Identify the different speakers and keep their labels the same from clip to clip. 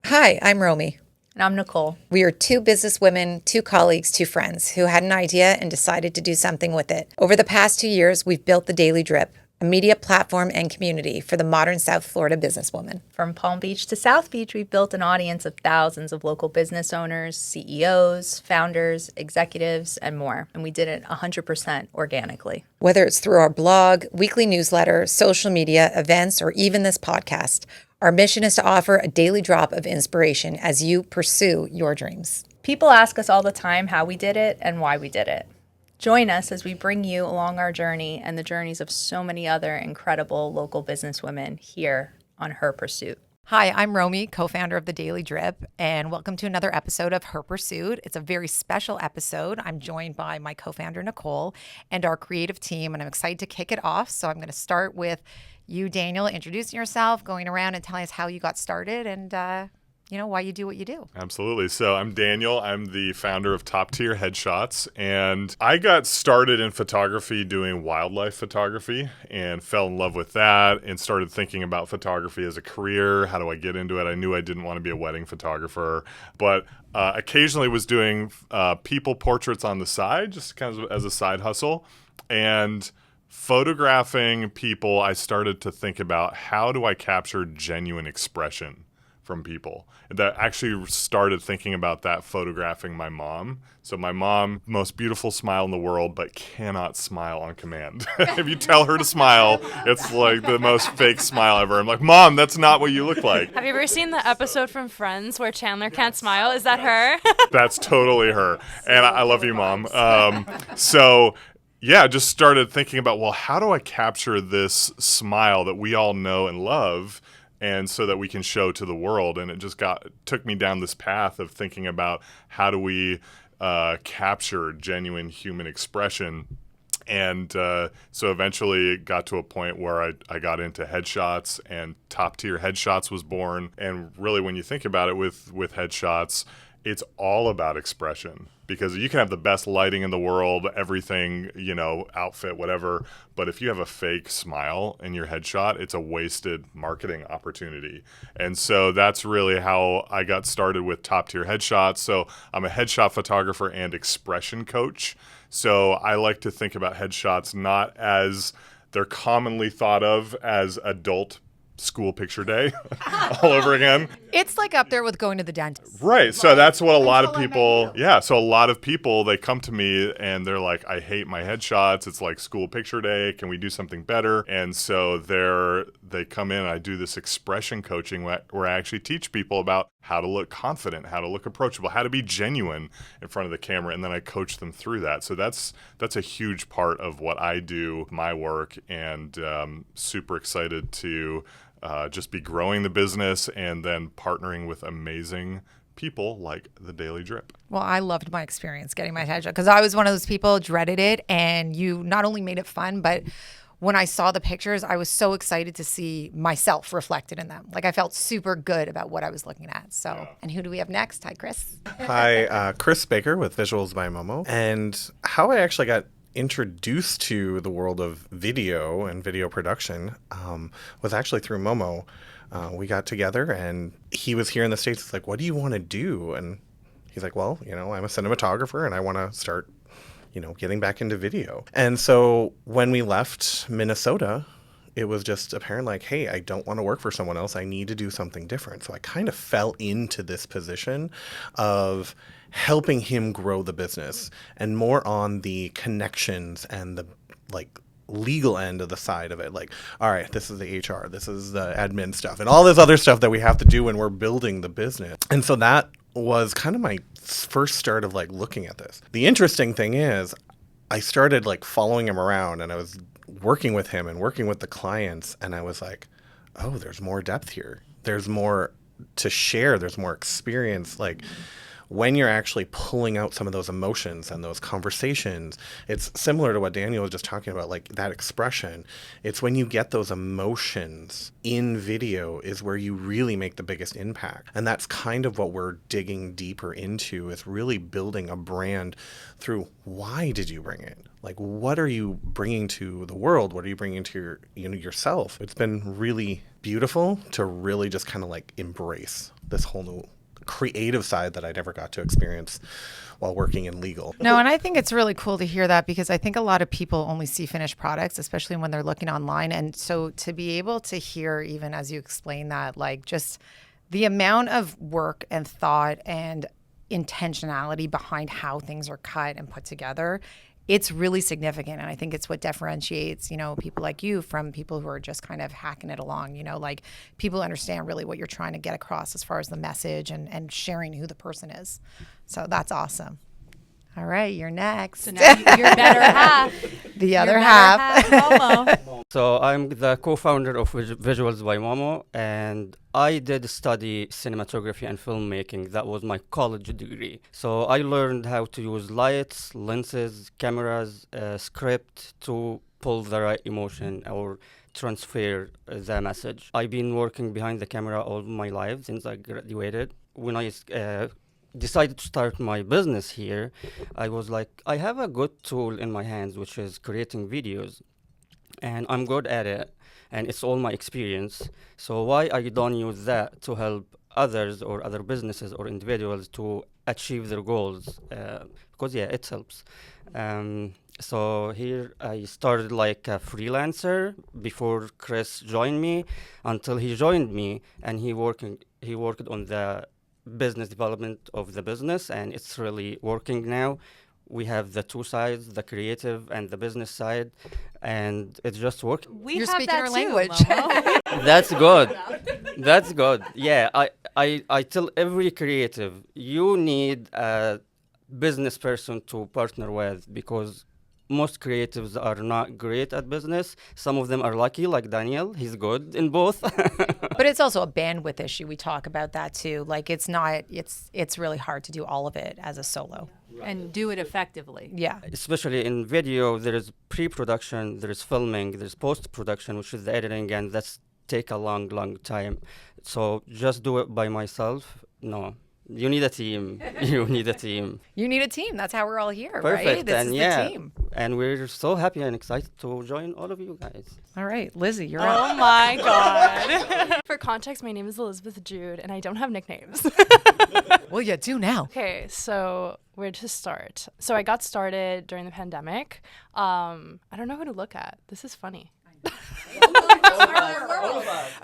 Speaker 1: Hi, I'm Romi.
Speaker 2: And I'm Nicole.
Speaker 1: We are two businesswomen, two colleagues, two friends who had an idea and decided to do something with it. Over the past 2 years, we've built the Daily Drip, a media platform and community for the modern South Florida businesswoman.
Speaker 2: From Palm Beach to South Beach, we've built an audience of thousands of local business owners, CEOs, founders, executives, and more. And we did it 100% organically.
Speaker 1: Whether it's through our blog, weekly newsletter, social media, events, or even this podcast, our mission is to offer a daily drop of inspiration as you pursue your dreams.
Speaker 2: People ask us all the time how we did it and why we did it. Join us as we bring you along our journey and the journeys of so many other incredible local businesswomen here on Her Pursuit.
Speaker 1: Hi, I'm Romi, co-founder of The Daily Drip, and welcome to another episode of Her Pursuit. It's a very special episode. I'm joined by my co-founder, Nicole, and our creative team, and I'm excited to kick it off. So I'm going to start with you, Daniel, introducing yourself, going around and telling us how you got started and why you do what you do.
Speaker 3: Absolutely. So I'm Daniel. I'm the founder of Top Tier Headshots. And I got started in photography doing wildlife photography and fell in love with that and started thinking about photography as a career. How do I get into it? I knew I didn't want to be a wedding photographer, but occasionally was doing people portraits on the side, just kind of as a side hustle. And photographing people, I started to think about how do I capture genuine expression from people. That actually started thinking about that photographing my mom. So my mom, most beautiful smile in the world, but cannot smile on command. If you tell her to smile, it's like the most fake smile ever. I'm like, Mom, that's not what you look like.
Speaker 4: Have you ever seen the episode from Friends where Chandler can't smile? Is that her?
Speaker 3: That's totally her. And I love you, Mom. Yeah, just started thinking about, well, how do I capture this smile that we all know and love, and so that we can show to the world? And it just took me down this path of thinking about how do we capture genuine human expression. And so eventually it got to a point where I got into headshots, and Top Tier Headshots was born. And really, when you think about it with headshots, it's all about expression, because you can have the best lighting in the world, everything, outfit, whatever. But if you have a fake smile in your headshot, it's a wasted marketing opportunity. And so that's really how I got started with Top Tier Headshots. So I'm a headshot photographer and expression coach. So I like to think about headshots not as they're commonly thought of as adult school picture day all over again.
Speaker 1: It's like up there with going to the dentist.
Speaker 3: Right. So that's what a lot of people, so a lot of people, they come to me and they're like, I hate my headshots. It's like school picture day. Can we do something better? And so they come in and I do this expression coaching where I actually teach people about how to look confident, how to look approachable, how to be genuine in front of the camera. And then I coach them through that. So that's a huge part of what I do, my work, and super excited to just be growing the business and then partnering with amazing people like the Daily Drip.
Speaker 1: Well, I loved my experience getting my headshot because I was one of those people dreaded it, and you not only made it fun, but when I saw the pictures, I was so excited to see myself reflected in them. Like, I felt super good about what I was looking at. So, yeah. And who do we have next? Hi, Chris.
Speaker 5: Hi, Chris Baker with Visuals by Momo. And how I actually got introduced to the world of video and video production was actually through Momo. We got together and he was here in the States. It's like, what do you want to do? And he's like, well, I'm a cinematographer and I want to start, getting back into video. And so when we left Minnesota, it was just apparent like, hey, I don't want to work for someone else. I need to do something different. So I kind of fell into this position of helping him grow the business and more on the connections and the legal end of the side of it. Like, all right, this is the HR, this is the admin stuff and all this other stuff that we have to do when we're building the business. And so that was kind of my first start of looking at this. The interesting thing is I started following him around and I was working with him and working with the clients. And I was like, oh, there's more depth here. There's more to share. There's more experience. When you're actually pulling out some of those emotions and those conversations, it's similar to what Daniel was just talking about, that expression. It's when you get those emotions in video is where you really make the biggest impact. And that's kind of what we're digging deeper into, is really building a brand through why did you bring it? What are you bringing to the world? What are you bringing to yourself? It's been really beautiful to really just kind of like embrace this whole new creative side that I never got to experience while working in legal.
Speaker 1: No, and I think it's really cool to hear that because I think a lot of people only see finished products, especially when they're looking online. And so to be able to hear, even as you explain that, like just the amount of work and thought and intentionality behind how things are cut and put together, it's really significant. And I think it's what differentiates, people like you from people who are just kind of hacking it along, like people understand really what you're trying to get across as far as the message and sharing who the person is. So that's awesome. All right, you're next.
Speaker 4: So now you're better half.
Speaker 1: The other half.
Speaker 4: Momo.
Speaker 6: So I'm the co-founder of Visuals by Momo, and I did study cinematography and filmmaking. That was my college degree. So I learned how to use lights, lenses, cameras, script to pull the right emotion or transfer the message. I've been working behind the camera all my life since I graduated. When I decided to start my business here, I was like, I have a good tool in my hands, which is creating videos. And I'm good at it, and it's all my experience. So why I don't use that to help others or other businesses or individuals to achieve their goals? Because it helps. So here I started like a freelancer before Chris joined me, until he joined me, and he worked on the business development of the business, and it's really working now. We have the two sides, the creative and the business side, and it's just working.
Speaker 1: You're
Speaker 4: have
Speaker 1: speaking
Speaker 4: that
Speaker 1: our
Speaker 4: too,
Speaker 1: language.
Speaker 4: Momo.
Speaker 6: That's good. That's good. Yeah, I tell every creative, you need a business person to partner with, because most creatives are not great at business. Some of them are lucky, like Daniel. He's good in both.
Speaker 1: But it's also a bandwidth issue. We talk about that too. Like it's really hard to do all of it as a solo.
Speaker 4: And do it effectively.
Speaker 1: Yeah.
Speaker 6: Especially in video, there is pre-production, there is filming, there's post-production, which is the editing, and that's take a long, long time. So just do it by myself? No. You need a team. You need a team.
Speaker 1: You need a team. That's how we're all here,
Speaker 6: Perfect.
Speaker 1: right? This
Speaker 6: And
Speaker 1: is
Speaker 6: yeah,
Speaker 1: the team.
Speaker 6: and we're so happy and excited to join all of you guys.
Speaker 1: All right, Lizzie, you're
Speaker 4: Oh
Speaker 1: on.
Speaker 4: my God. For context, my name is Elizabeth Jude, and I don't have nicknames.
Speaker 1: Well, you do now.
Speaker 4: Okay, so where to start? So I got started during the pandemic. I don't know who to look at. This is funny.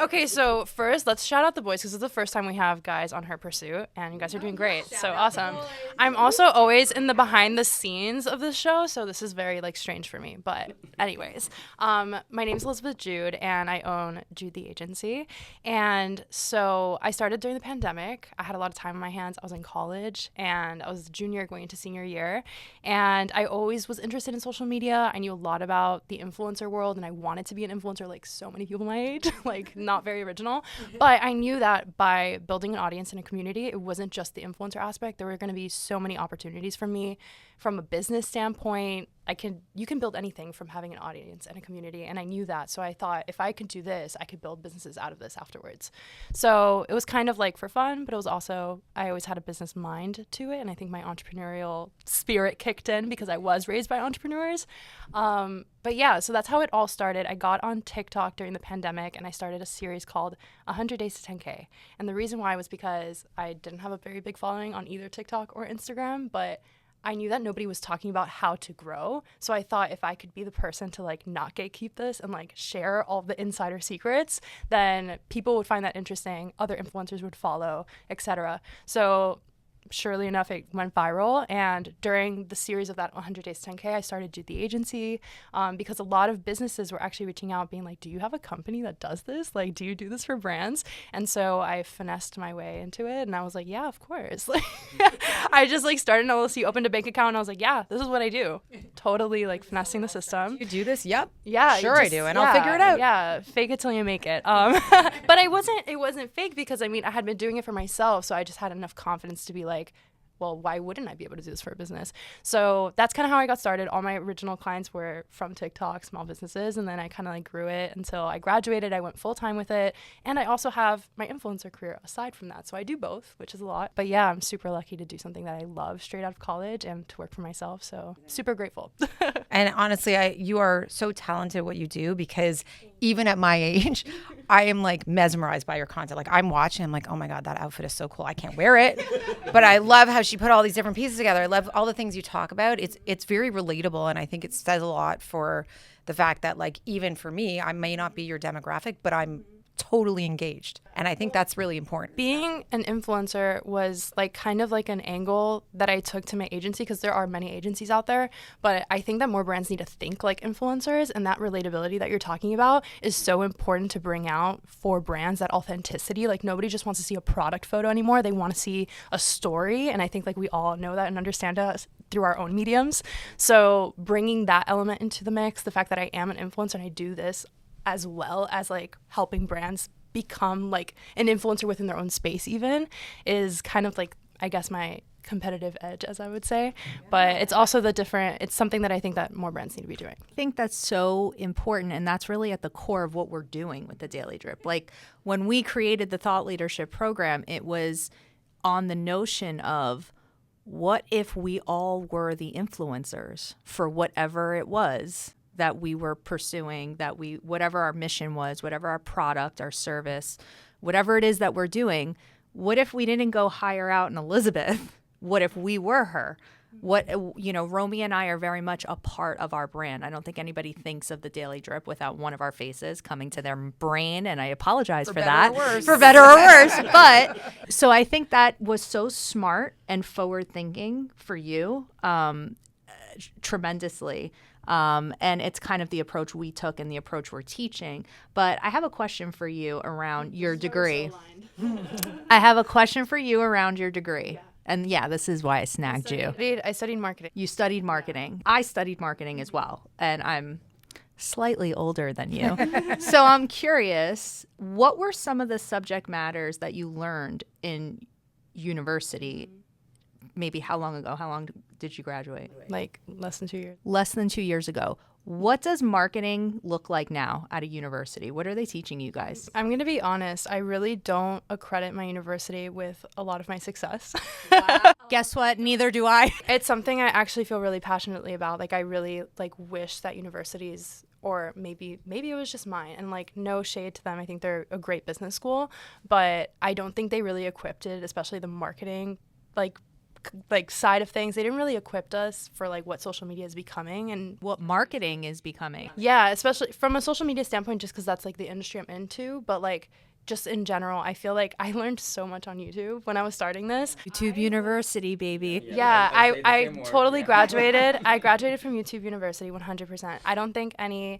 Speaker 4: Okay, so first, let's shout out the boys because it's the first time we have guys on Her Pursuit, and you guys are doing great. So awesome. I'm also always in the behind the scenes of this show, so this is very strange for me. But anyways, my name is Elizabeth Jude, and I own Jude The Agency. And so I started during the pandemic. I had a lot of time on my hands. I was in college, and I was junior going into senior year, and I always was interested in social media. I knew a lot about the influencer world, and I wanted to be an influencer like so many people my age, not very original. But I knew that by building an audience and a community, it wasn't just the influencer aspect. There were going to be so many opportunities for me from a business standpoint. You can build anything from having an audience and a community, and I knew that. So I thought if I could do this, I could build businesses out of this afterwards. So it was kind of like for fun, but it was also, I always had a business mind to it, and I think my entrepreneurial spirit kicked in because I was raised by entrepreneurs. But yeah, so that's how it all started. I got on TikTok during the pandemic, and I started a series called 100 Days to 10K. And the reason why was because I didn't have a very big following on either TikTok or Instagram, but I knew that nobody was talking about how to grow. So I thought if I could be the person to not gatekeep this and share all the insider secrets, then people would find that interesting. Other influencers would follow, etc. So surely enough, it went viral. And during the series of that 100 Days to 10K, I started Jude The Agency because a lot of businesses were actually reaching out being like, do you have a company that does this? Do you do this for brands? And so I finessed my way into it. And I was like, yeah, of course. I just started an LLC, opened a bank account, and I was like, yeah, this is what I do. Totally finessing the system.
Speaker 1: You do this? Yep.
Speaker 4: Yeah.
Speaker 1: Sure I do, and I'll figure it out.
Speaker 4: Yeah, fake it till you make it. But it wasn't fake because I had been doing it for myself, so I just had enough confidence to be like, well, why wouldn't I be able to do this for a business? So that's kind of how I got started. All my original clients were from TikTok, small businesses, and then I kind of grew it until I graduated. I went full time with it, and I also have my influencer career aside from that. So I do both, which is a lot. But yeah, I'm super lucky to do something that I love straight out of college and to work for myself. So super grateful.
Speaker 1: And honestly, you are so talented at what you do because even at my age, I am like mesmerized by your content. Like I'm watching, I'm like, oh my God, that outfit is so cool. I can't wear it. But I love how she put all these different pieces together. I love all the things you talk about. It's very relatable. And I think it says a lot for the fact that like, even for me, I may not be your demographic, but I'm totally engaged. And I think that's really important.
Speaker 4: Being an influencer was like kind of like an angle that I took to my agency, because there are many agencies out there, but I think that more brands need to think like influencers, and that relatability that you're talking about is so important to bring out for brands, that authenticity. Like nobody just wants to see a product photo anymore. They want to see a story. And I think like we all know that and understand us through our own mediums. So bringing that element into the mix, the fact that I am an influencer and I do this as well as like helping brands become like an influencer within their own space even, is kind of like, I guess, my competitive edge, as I would say. But it's also it's something that I think that more brands need to be doing.
Speaker 2: I think that's so important, and that's really at the core of what we're doing with the Daily Drip. Like when we created the Thought Leadership Program, it was on the notion of, what if we all were the influencers for whatever it was that we were pursuing, whatever our mission was, whatever our product, our service, whatever it is that we're doing. What if we didn't go hire out an Elizabeth? What if we were her? Romi and I are very much a part of our brand. I don't think anybody thinks of the Daily Drip without one of our faces coming to their brain, and I apologize for that. For better or worse. But so I think that was so smart and forward thinking for you, tremendously. And it's kind of the approach we took and the approach we're teaching. But I have a question for you around your degree. I have a question for you around your degree. Yeah. And yeah, this is why I snagged you.
Speaker 4: I studied marketing.
Speaker 2: You studied marketing. Yeah. I studied marketing as well. And I'm slightly older than you. So I'm curious, what were some of the subject matters that you learned in university? Maybe how long ago? How long did you graduate?
Speaker 4: Like less than 2 years.
Speaker 2: Less than 2 years ago. What does marketing look like now at a university? What are they teaching you guys?
Speaker 4: I'm going to be honest. I really don't accredit my university with a lot of my success.
Speaker 2: Wow. Guess what? Neither do I.
Speaker 4: It's something I actually feel really passionately about. Like I really wish that universities, or maybe it was just mine, and like no shade to them. I think they're a great business school, but I don't think they really equipped it, especially the marketing like side of things. They didn't really equip us for like what social media is becoming and
Speaker 2: what marketing is becoming.
Speaker 4: Yeah, especially from a social media standpoint, just because that's like the industry I'm into. But like just in general, I feel like I learned so much on YouTube when I was starting this.
Speaker 2: YouTube University, baby.
Speaker 4: Yeah, I totally graduated. I graduated from YouTube University 100%. I don't think any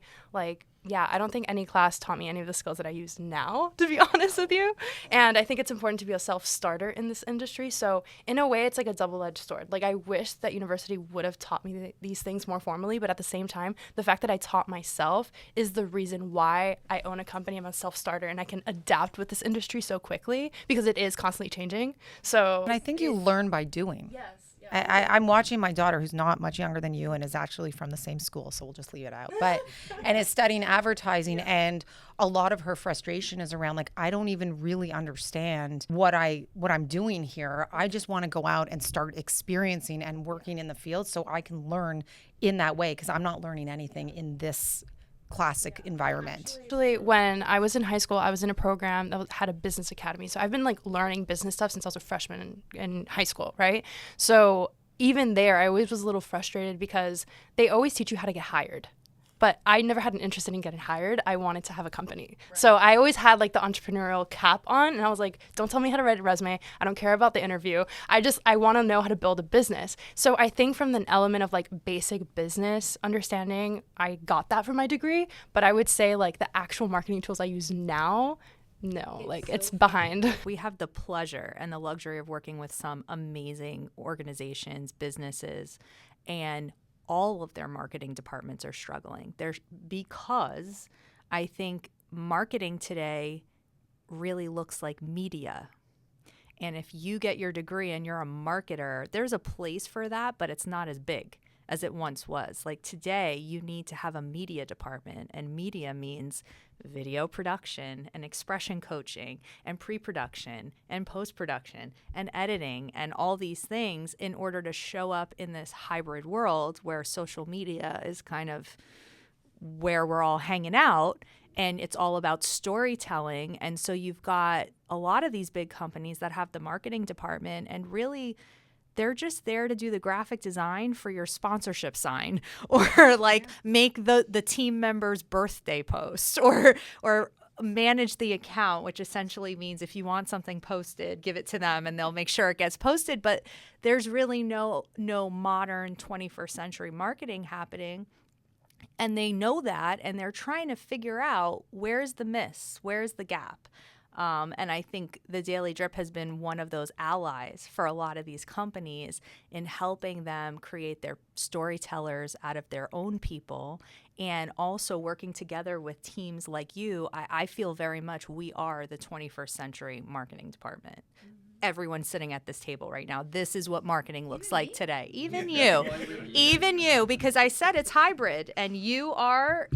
Speaker 4: class taught me any of the skills that I use now, to be honest with you. And I think it's important to be a self-starter in this industry. So in a way, it's like a double-edged sword. Like I wish that university would have taught me these things more formally, but at the same time, the fact that I taught myself is the reason why I own a company. I'm a self-starter and I can adapt with this industry so quickly because it is constantly changing. So,
Speaker 1: and I think you learn by doing.
Speaker 4: Yes.
Speaker 1: I'm watching my daughter, who's not much younger than you and is actually from the same school, so we'll just leave it out. And is studying advertising, and a lot of her frustration is around like, I don't even really understand what I'm doing here. I just want to go out and start experiencing and working in the field so I can learn in that way, because I'm not learning anything in this classic environment.
Speaker 4: Actually, when I was in high school, I was in a program that had a business academy. So I've been like learning business stuff since I was a freshman in high school, right? So even there, I always was a little frustrated because they always teach you how to get hired. But I never had an interest in getting hired. I wanted to have a company. Right. So I always had like the entrepreneurial cap on, and I was like, don't tell me how to write a resume. I don't care about the interview. I want to know how to build a business. So I think from the element of like basic business understanding, I got that from my degree. But I would say like the actual marketing tools I use now, no, it's behind.
Speaker 2: We have the pleasure and the luxury of working with some amazing organizations, businesses, and all of their marketing departments are struggling. Because I think marketing today really looks like media. And if you get your degree and you're a marketer, there's a place for that, but it's not as big as it once was. Like today, you need to have a media department, and media means video production and expression coaching and pre-production and post-production and editing and all these things in order to show up in this hybrid world where social media is kind of where we're all hanging out. and it's all about storytelling. And so you've got a lot of these big companies that have the marketing department, and really they're just there to do the graphic design for your sponsorship sign, or like make the team member's birthday post, or manage the account, which essentially means if you want something posted, give it to them and they'll make sure it gets posted. But there's really no modern 21st century marketing happening. And they know that, and they're trying to figure out where's the miss, where's the gap. And I think the Daily Drip has been one of those allies for a lot of these companies in helping them create their storytellers out of their own people, and also working together with teams like you. I feel very much we are the 21st century marketing department. Everyone sitting at this table right now, this is what marketing looks like today. Even you, because I said it's hybrid, and you are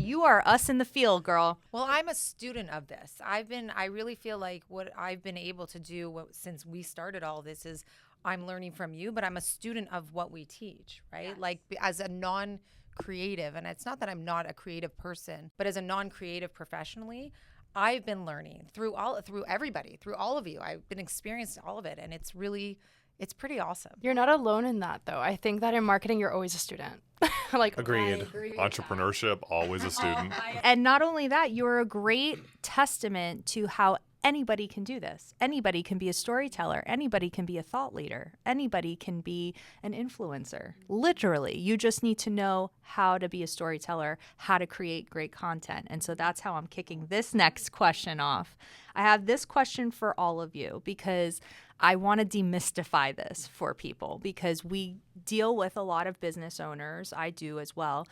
Speaker 2: us in the field, girl.
Speaker 1: Well, I'm a student of this. I really feel like what I've been able to do since we started all this is I'm learning from you, but I'm a student of what we teach, right? Yes. Like as a non-creative, and it's not that I'm not a creative person, but as a non-creative professionally, I've been learning through everybody, through all of you. I've been experiencing all of it, and it's pretty awesome.
Speaker 4: You're not alone in that, though. I think that in marketing, you're always a student.
Speaker 5: Agreed.
Speaker 3: Entrepreneurship, always a student.
Speaker 2: And not only that, you're a great testament to how anybody can do this. Anybody can be a storyteller. Anybody can be a thought leader. Anybody can be an influencer. Literally, you just need to know how to be a storyteller, how to create great content. And so that's how I'm kicking this next question off. I have this question for all of you because I want to demystify this for people, because we deal with a lot of business owners. I do as well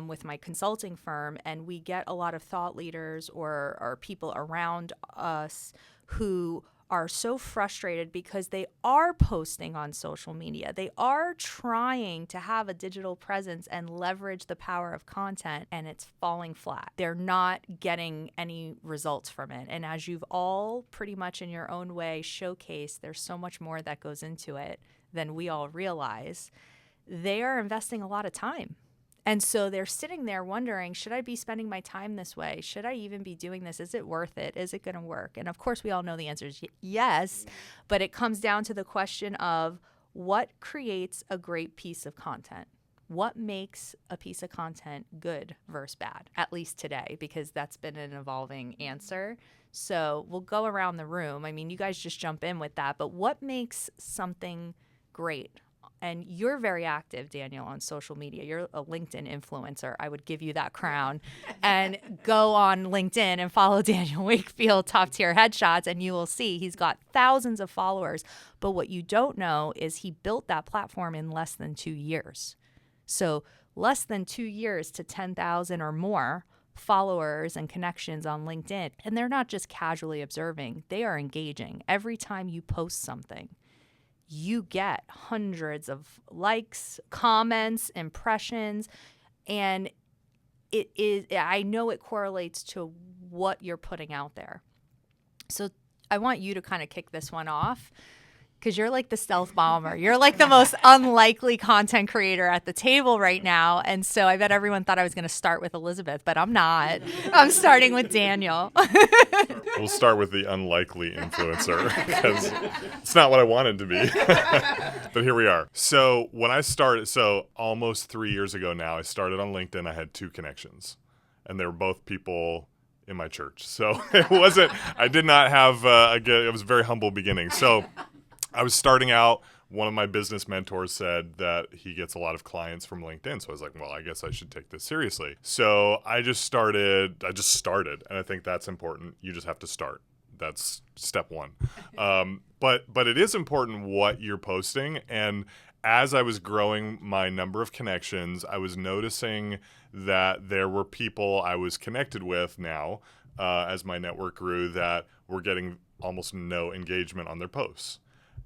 Speaker 2: with my consulting firm, and we get a lot of thought leaders or people around us who are so frustrated because they are posting on social media. They are trying to have a digital presence and leverage the power of content, and it's falling flat. They're not getting any results from it. And as you've all pretty much in your own way showcased, there's so much more that goes into it than we all realize. They are investing a lot of time. And so they're sitting there wondering, should I be spending my time this way? Should I even be doing this? Is it worth it? Is it going to work? And of course, we all know the answer is yes, but it comes down to the question of what creates a great piece of content? What makes a piece of content good versus bad, at least today, because that's been an evolving answer. So we'll go around the room. I mean, you guys just jump in with that, but what makes something great? And you're very active, Daniel, on social media. You're a LinkedIn influencer. I would give you that crown. And go on LinkedIn and follow Daniel Wakefield, Top Tier Headshots, and you will see he's got thousands of followers. But what you don't know is he built that platform in less than 2 years. So less than 2 years to 10,000 or more followers and connections on LinkedIn. And they're not just casually observing. They are engaging. Every time you post something, you get hundreds of likes, comments, impressions, and I know it correlates to what you're putting out there. So I want you to kind of kick this one off, because you're like the stealth bomber. You're like the most unlikely content creator at the table right now. And so I bet everyone thought I was going to start with Elizabeth, but I'm not. I'm starting with Daniel.
Speaker 3: We'll start with the unlikely influencer, because it's not what I wanted to be. But here we are. So when I started, almost 3 years ago now, I started on LinkedIn. I had 2 connections, and they were both people in my church. So I did not have, it was a very humble beginning. So I was starting out. One of my business mentors said that he gets a lot of clients from LinkedIn. So I was like, well, I guess I should take this seriously. So I just started, and I think that's important. You just have to start. That's step one. But it is important what you're posting. And as I was growing my number of connections, I was noticing that there were people I was connected with now, as my network grew, that were getting almost no engagement on their posts.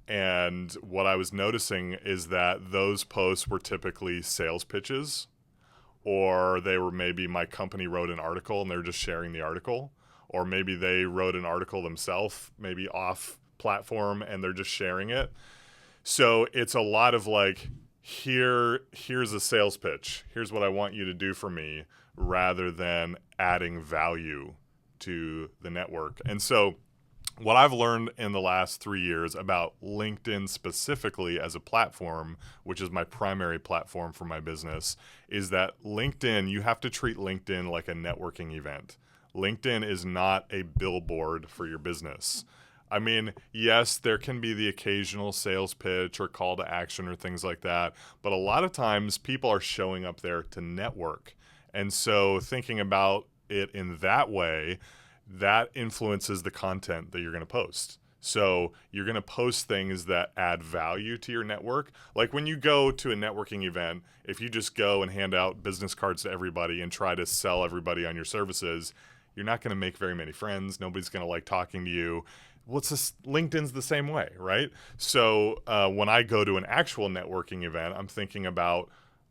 Speaker 3: And what I was noticing is that those posts were typically sales pitches, or they were maybe my company wrote an article and they're just sharing the article, or maybe they wrote an article themselves, maybe off platform, and they're just sharing it. So it's a lot of like, here's a sales pitch. Here's what I want you to do for me, rather than adding value to the network. And so what I've learned in the last 3 years about LinkedIn specifically as a platform, which is my primary platform for my business, is that LinkedIn, you have to treat LinkedIn like a networking event. LinkedIn is not a billboard for your business. I mean, yes, there can be the occasional sales pitch or call to action or things like that, but a lot of times people are showing up there to network. And so thinking about it in that way, that influences the content that you're going to post. So you're going to post things that add value to your network. Like when you go to a networking event, if you just go and hand out business cards to everybody and try to sell everybody on your services, you're not going to make very many friends. Nobody's going to like talking to you. Well, LinkedIn's the same way, right? So when I go to an actual networking event, I'm thinking about,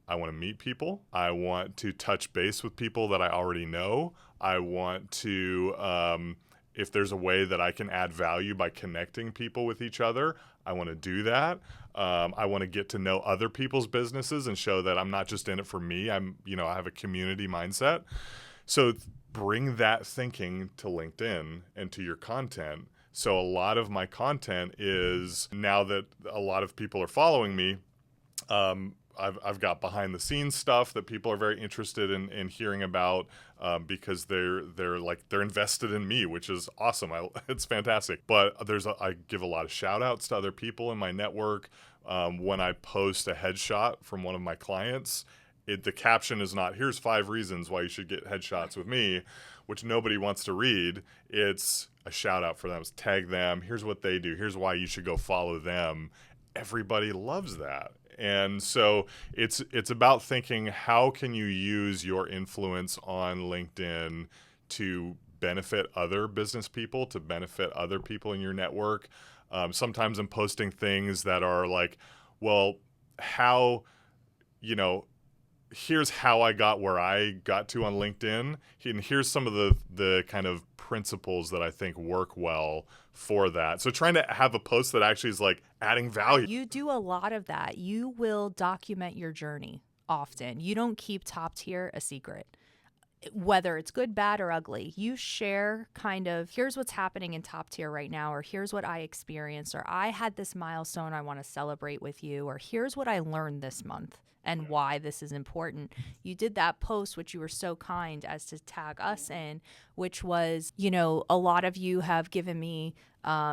Speaker 3: I want to meet people. I want to touch base with people that I already know. I want to, if there's a way that I can add value by connecting people with each other, I want to do that. I want to get to know other people's businesses and show that I'm not just in it for me. I have a community mindset. So bring that thinking to LinkedIn and to your content. So a lot of my content is, now that a lot of people are following me, I've got behind the scenes stuff that people are very interested in hearing about because they're invested in me, which is awesome. It's fantastic. But I give a lot of shout outs to other people in my network. When I post a headshot from one of my clients, the caption is not, here's 5 reasons why you should get headshots with me, which nobody wants to read. It's a shout out for them. It's tag them. Here's what they do. Here's why you should go follow them. Everybody loves that. And so it's about thinking, how can you use your influence on LinkedIn to benefit other business people, to benefit other people in your network? Sometimes I'm posting things that are like, well, here's how I got where I got to on LinkedIn, and here's some of the kind of principles that I think work well for that. So trying to have a post that actually is like adding value.
Speaker 2: You do a lot of that. You will document your journey often. You don't keep top tier a secret. Whether it's good, bad, or ugly, you share kind of, here's what's happening in top tier right now, or here's what I experienced, or I had this milestone I want to celebrate with you, or here's what I learned this month and why this is important. You did that post, which you were so kind as to tag us in, which was, a lot of you have given me,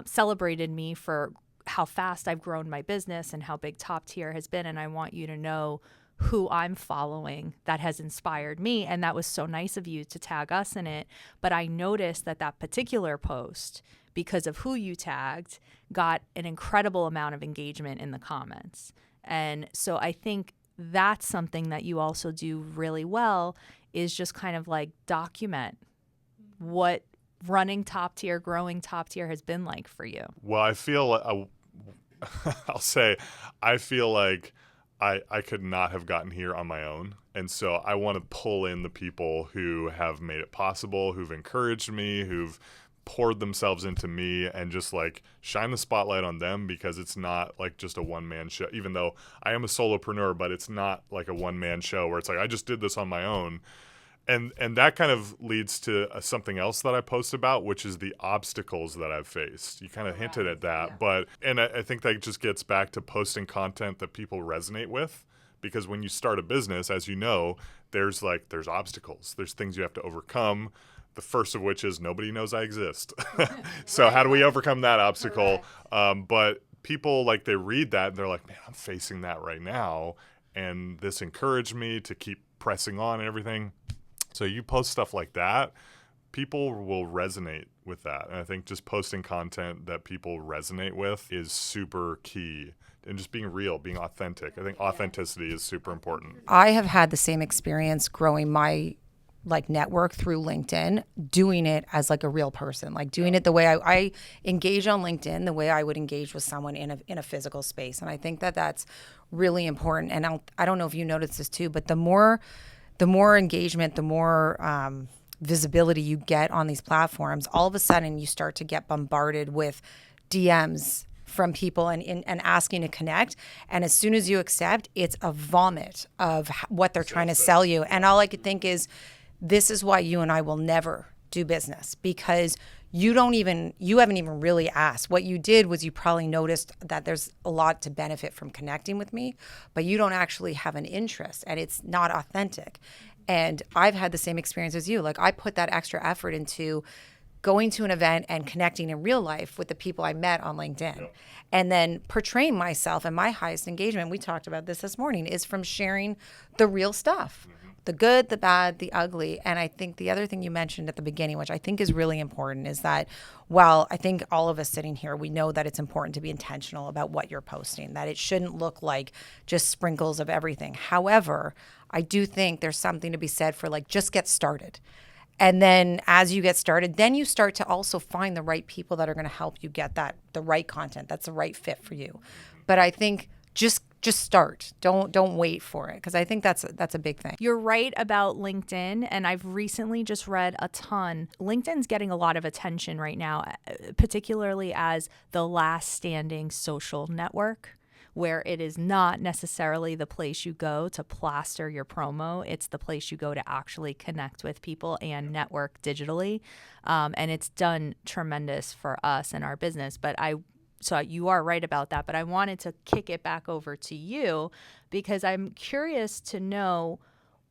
Speaker 2: celebrated me for how fast I've grown my business and how big top tier has been. And I want you to know who I'm following that has inspired me. And that was so nice of you to tag us in it. But I noticed that particular post, because of who you tagged, got an incredible amount of engagement in the comments. And so I think that's something that you also do really well, is just kind of like document what running top tier, growing top tier has been like for you.
Speaker 3: Well, I feel, I'll say, I feel like I could not have gotten here on my own. And so I want to pull in the people who have made it possible, who've encouraged me, who've poured themselves into me, and just like shine the spotlight on them, because it's not like just a one-man show, even though I am a solopreneur, but it's not like a one-man show where it's like, I just did this on my own. And that kind of leads to something else that I post about, which is the obstacles that I've faced. You kind of hinted at that, and I think that just gets back to posting content that people resonate with, because when you start a business, as you know, there's obstacles. There's things you have to overcome. The first of which is nobody knows I exist. So how do we overcome that obstacle? But people, they read that and they're like, man, I'm facing that right now. And this encouraged me to keep pressing on and everything. So you post stuff like that, people will resonate with that. And I think just posting content that people resonate with is super key. And just being real, being authentic. I think authenticity is super important.
Speaker 1: I have had the same experience growing my network through LinkedIn, doing it as a real person, doing it the way I engage on LinkedIn, the way I would engage with someone in a physical space. And I think that that's really important. And I don't know if you noticed this too, but the more engagement, the more visibility you get on these platforms, all of a sudden you start to get bombarded with DMs from people and asking to connect. And as soon as you accept, it's a vomit of what they're trying to sell you. And all I could think is, this is why you and I will never do business, because you haven't even really asked. What you did was you probably noticed that there's a lot to benefit from connecting with me, but you don't actually have an interest, and it's not authentic. And I've had the same experience as you. Like, I put that extra effort into going to an event and connecting in real life with the people I met on LinkedIn, and then portraying myself. And my highest engagement, we talked about this morning, is from sharing the real stuff, the good, the bad, the ugly. And I think the other thing you mentioned at the beginning, which I think is really important, is that while I think all of us sitting here, we know that it's important to be intentional about what you're posting, that it shouldn't look like just sprinkles of everything. However, I do think there's something to be said for, like, just get started. And then as you get started, then you start to also find the right people that are going to help you get the right content that's the right fit for you. But I think just start. Don't wait for it, because I think that's a big thing.
Speaker 2: You're right about LinkedIn, and I've recently just read a ton. LinkedIn's getting a lot of attention right now, particularly as the last standing social network, where it is not necessarily the place you go to plaster your promo. It's the place you go to actually connect with people and network digitally. And it's done tremendous for us and our business. So you are right about that. But I wanted to kick it back over to you, because I'm curious to know,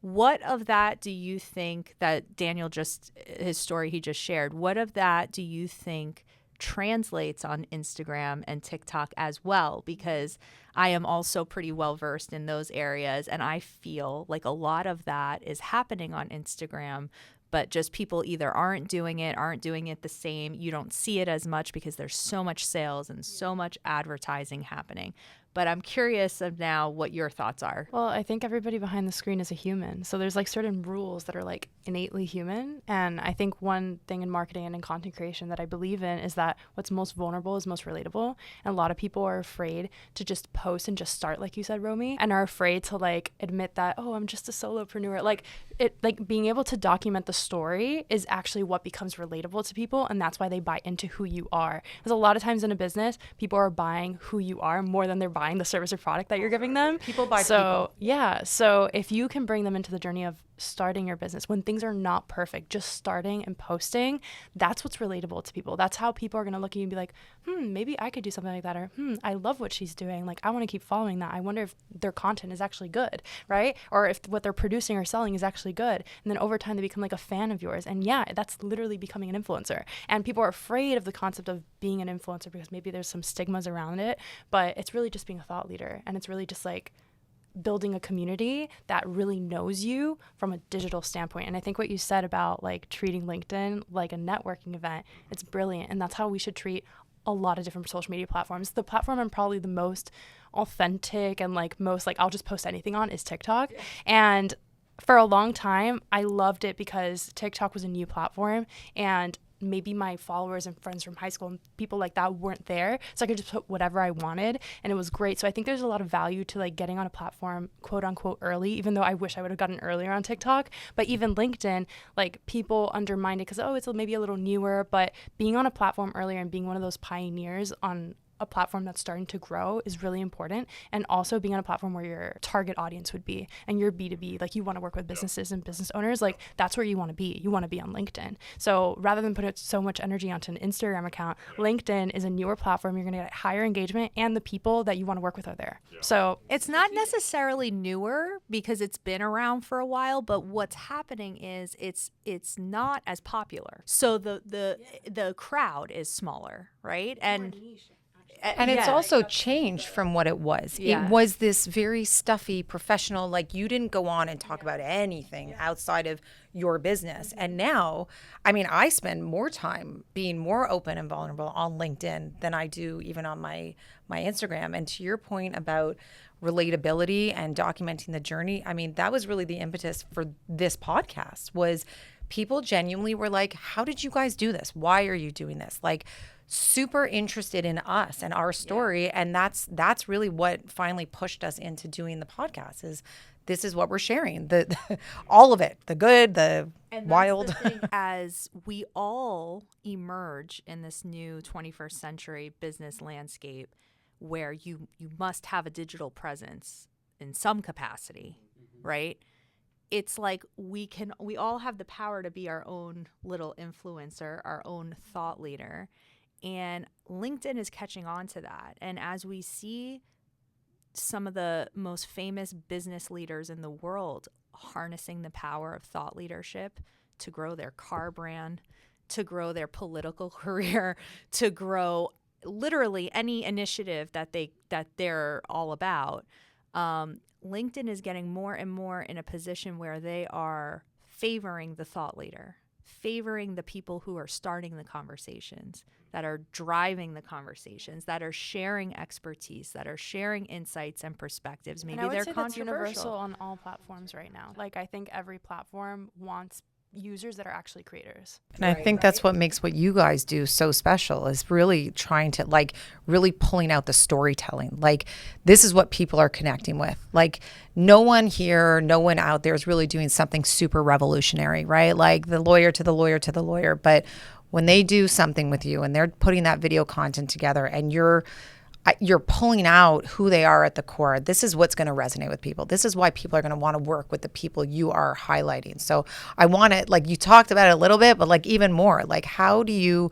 Speaker 2: what of that do you think that Daniel his story he just shared, what of that do you think translates on Instagram and TikTok as well? Because I am also pretty well versed in those areas, and I feel like a lot of that is happening on Instagram, but just people either aren't doing it the same. You don't see it as much because there's so much sales and so much advertising happening. But I'm curious of now what your thoughts are.
Speaker 4: Well, I think everybody behind the screen is a human. So there's like certain rules that are like innately human. And I think one thing in marketing and in content creation that I believe in is that what's most vulnerable is most relatable. And a lot of people are afraid to just post and just start, like you said, Romi, and are afraid to like admit that, oh, I'm just a solopreneur. Like being able to document the story is actually what becomes relatable to people. And that's why they buy into who you are. Because a lot of times in a business, people are buying who you are more than they're buying the service or product that you're giving them.
Speaker 1: People buy
Speaker 4: people. Yeah. So if you can bring them into the journey of starting your business when things are not perfect, just starting and posting, that's what's relatable to people. That's how people are going to look at you and be like, maybe I could do something like that. Or, I love what she's doing. Like, I want to keep following that. I wonder if their content is actually good, right? Or if what they're producing or selling is actually good. And then over time, they become like a fan of yours. And yeah, that's literally becoming an influencer. And people are afraid of the concept of being an influencer because maybe there's some stigmas around it, but it's really just being a thought leader. And it's really just like building a community that really knows you from a digital standpoint. And I think what you said about like treating LinkedIn like a networking event, it's brilliant. And that's how we should treat a lot of different social media platforms. The platform I'm probably the most authentic and like most like I'll just post anything on is TikTok. Yeah. And for a long time, I loved it because TikTok was a new platform and maybe my followers and friends from high school and people like that weren't there, so I could just put whatever I wanted, and it was great. So I think there's a lot of value to like getting on a platform quote unquote early, even though I wish I would have gotten earlier on TikTok. But even LinkedIn, like people undermine it because it's maybe a little newer, but being on a platform earlier and being one of those pioneers on a platform that's starting to grow is really important. And also being on a platform where your target audience would be and you're B2B, like you want to work with businesses and business owners, like that's where you want to be. You want to be on LinkedIn. So rather than put so much energy onto an Instagram account, LinkedIn is a newer platform. You're going to get higher engagement and the people that you want to work with are there. So
Speaker 2: it's not necessarily newer because it's been around for a while, but what's happening is it's not as popular. So the crowd is smaller, right?
Speaker 1: And it's also changed from what it was.
Speaker 2: Yeah.
Speaker 1: It was this very stuffy, professional, like you didn't go on and talk about anything outside of your business. And now, I mean, I spend more time being more open and vulnerable on LinkedIn than I do even on my Instagram. And to your point about relatability and documenting the journey, I mean, that was really the impetus for this podcast was people genuinely were like, how did you guys do this? Why are you doing this? Like, super interested in us and our story. Yeah. And that's really what finally pushed us into doing the podcast is this is what we're sharing, the all of it, the good, the and wild.
Speaker 2: That's the thing, as we all emerge in this new 21st century business landscape where you must have a digital presence in some capacity, right? it's like we all have the power to be our own little influencer, our own thought leader. And LinkedIn is catching on to that. And as we see some of the most famous business leaders in the world harnessing the power of thought leadership to grow their car brand, to grow their political career, to grow literally any initiative that they're all about, LinkedIn is getting more and more in a position where they are favoring the thought leader, favoring the people who are starting the conversations, that are driving the conversations, that are sharing expertise, that are sharing insights and perspectives. Maybe
Speaker 4: and I would
Speaker 2: they're
Speaker 4: say that's
Speaker 2: controversial.
Speaker 4: universal on all platforms right now. Like, I think every platform wants users that are actually creators.
Speaker 1: And I think that's what makes what you guys do so special, is really trying to like really pulling out the storytelling. Like, this is what people are connecting with. Like, no one here, no one out there is really doing something super revolutionary, right? Like the lawyer to the lawyer to the lawyer. But when they do something with you and they're putting that video content together and you're pulling out who they are at the core, this is what's going to resonate with people. This is why people are going to want to work with the people you are highlighting. So I want to, like, you talked about it a little bit, but like even more, like how do you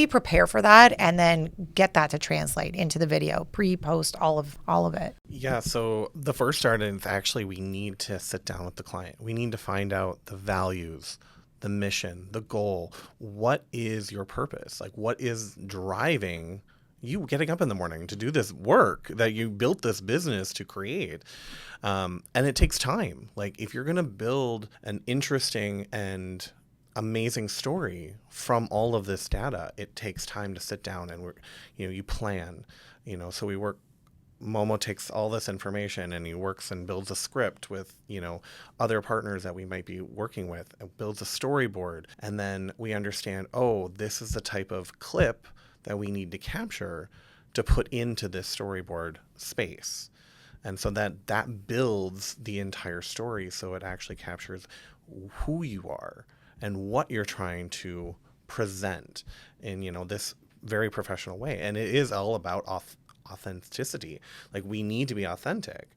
Speaker 1: prepare for that and then get that to translate into the video, pre-post, all of it?
Speaker 5: Yeah, so the first start is actually we need to sit down with the client. We need to find out the values, the mission, the goal. What is your purpose? Like, what is driving you getting up in the morning to do this work that you built this business to create? And it takes time. Like, if you're going to build an interesting and amazing story from all of this data, it takes time to sit down and you plan, so Momo takes all this information and he works and builds a script with, other partners that we might be working with, and builds a storyboard. And then we understand, this is the type of clip that we need to capture to put into this storyboard space. And so that builds the entire story, so it actually captures who you are and what you're trying to present in, this very professional way. And it is all about authenticity. Like, we need to be authentic.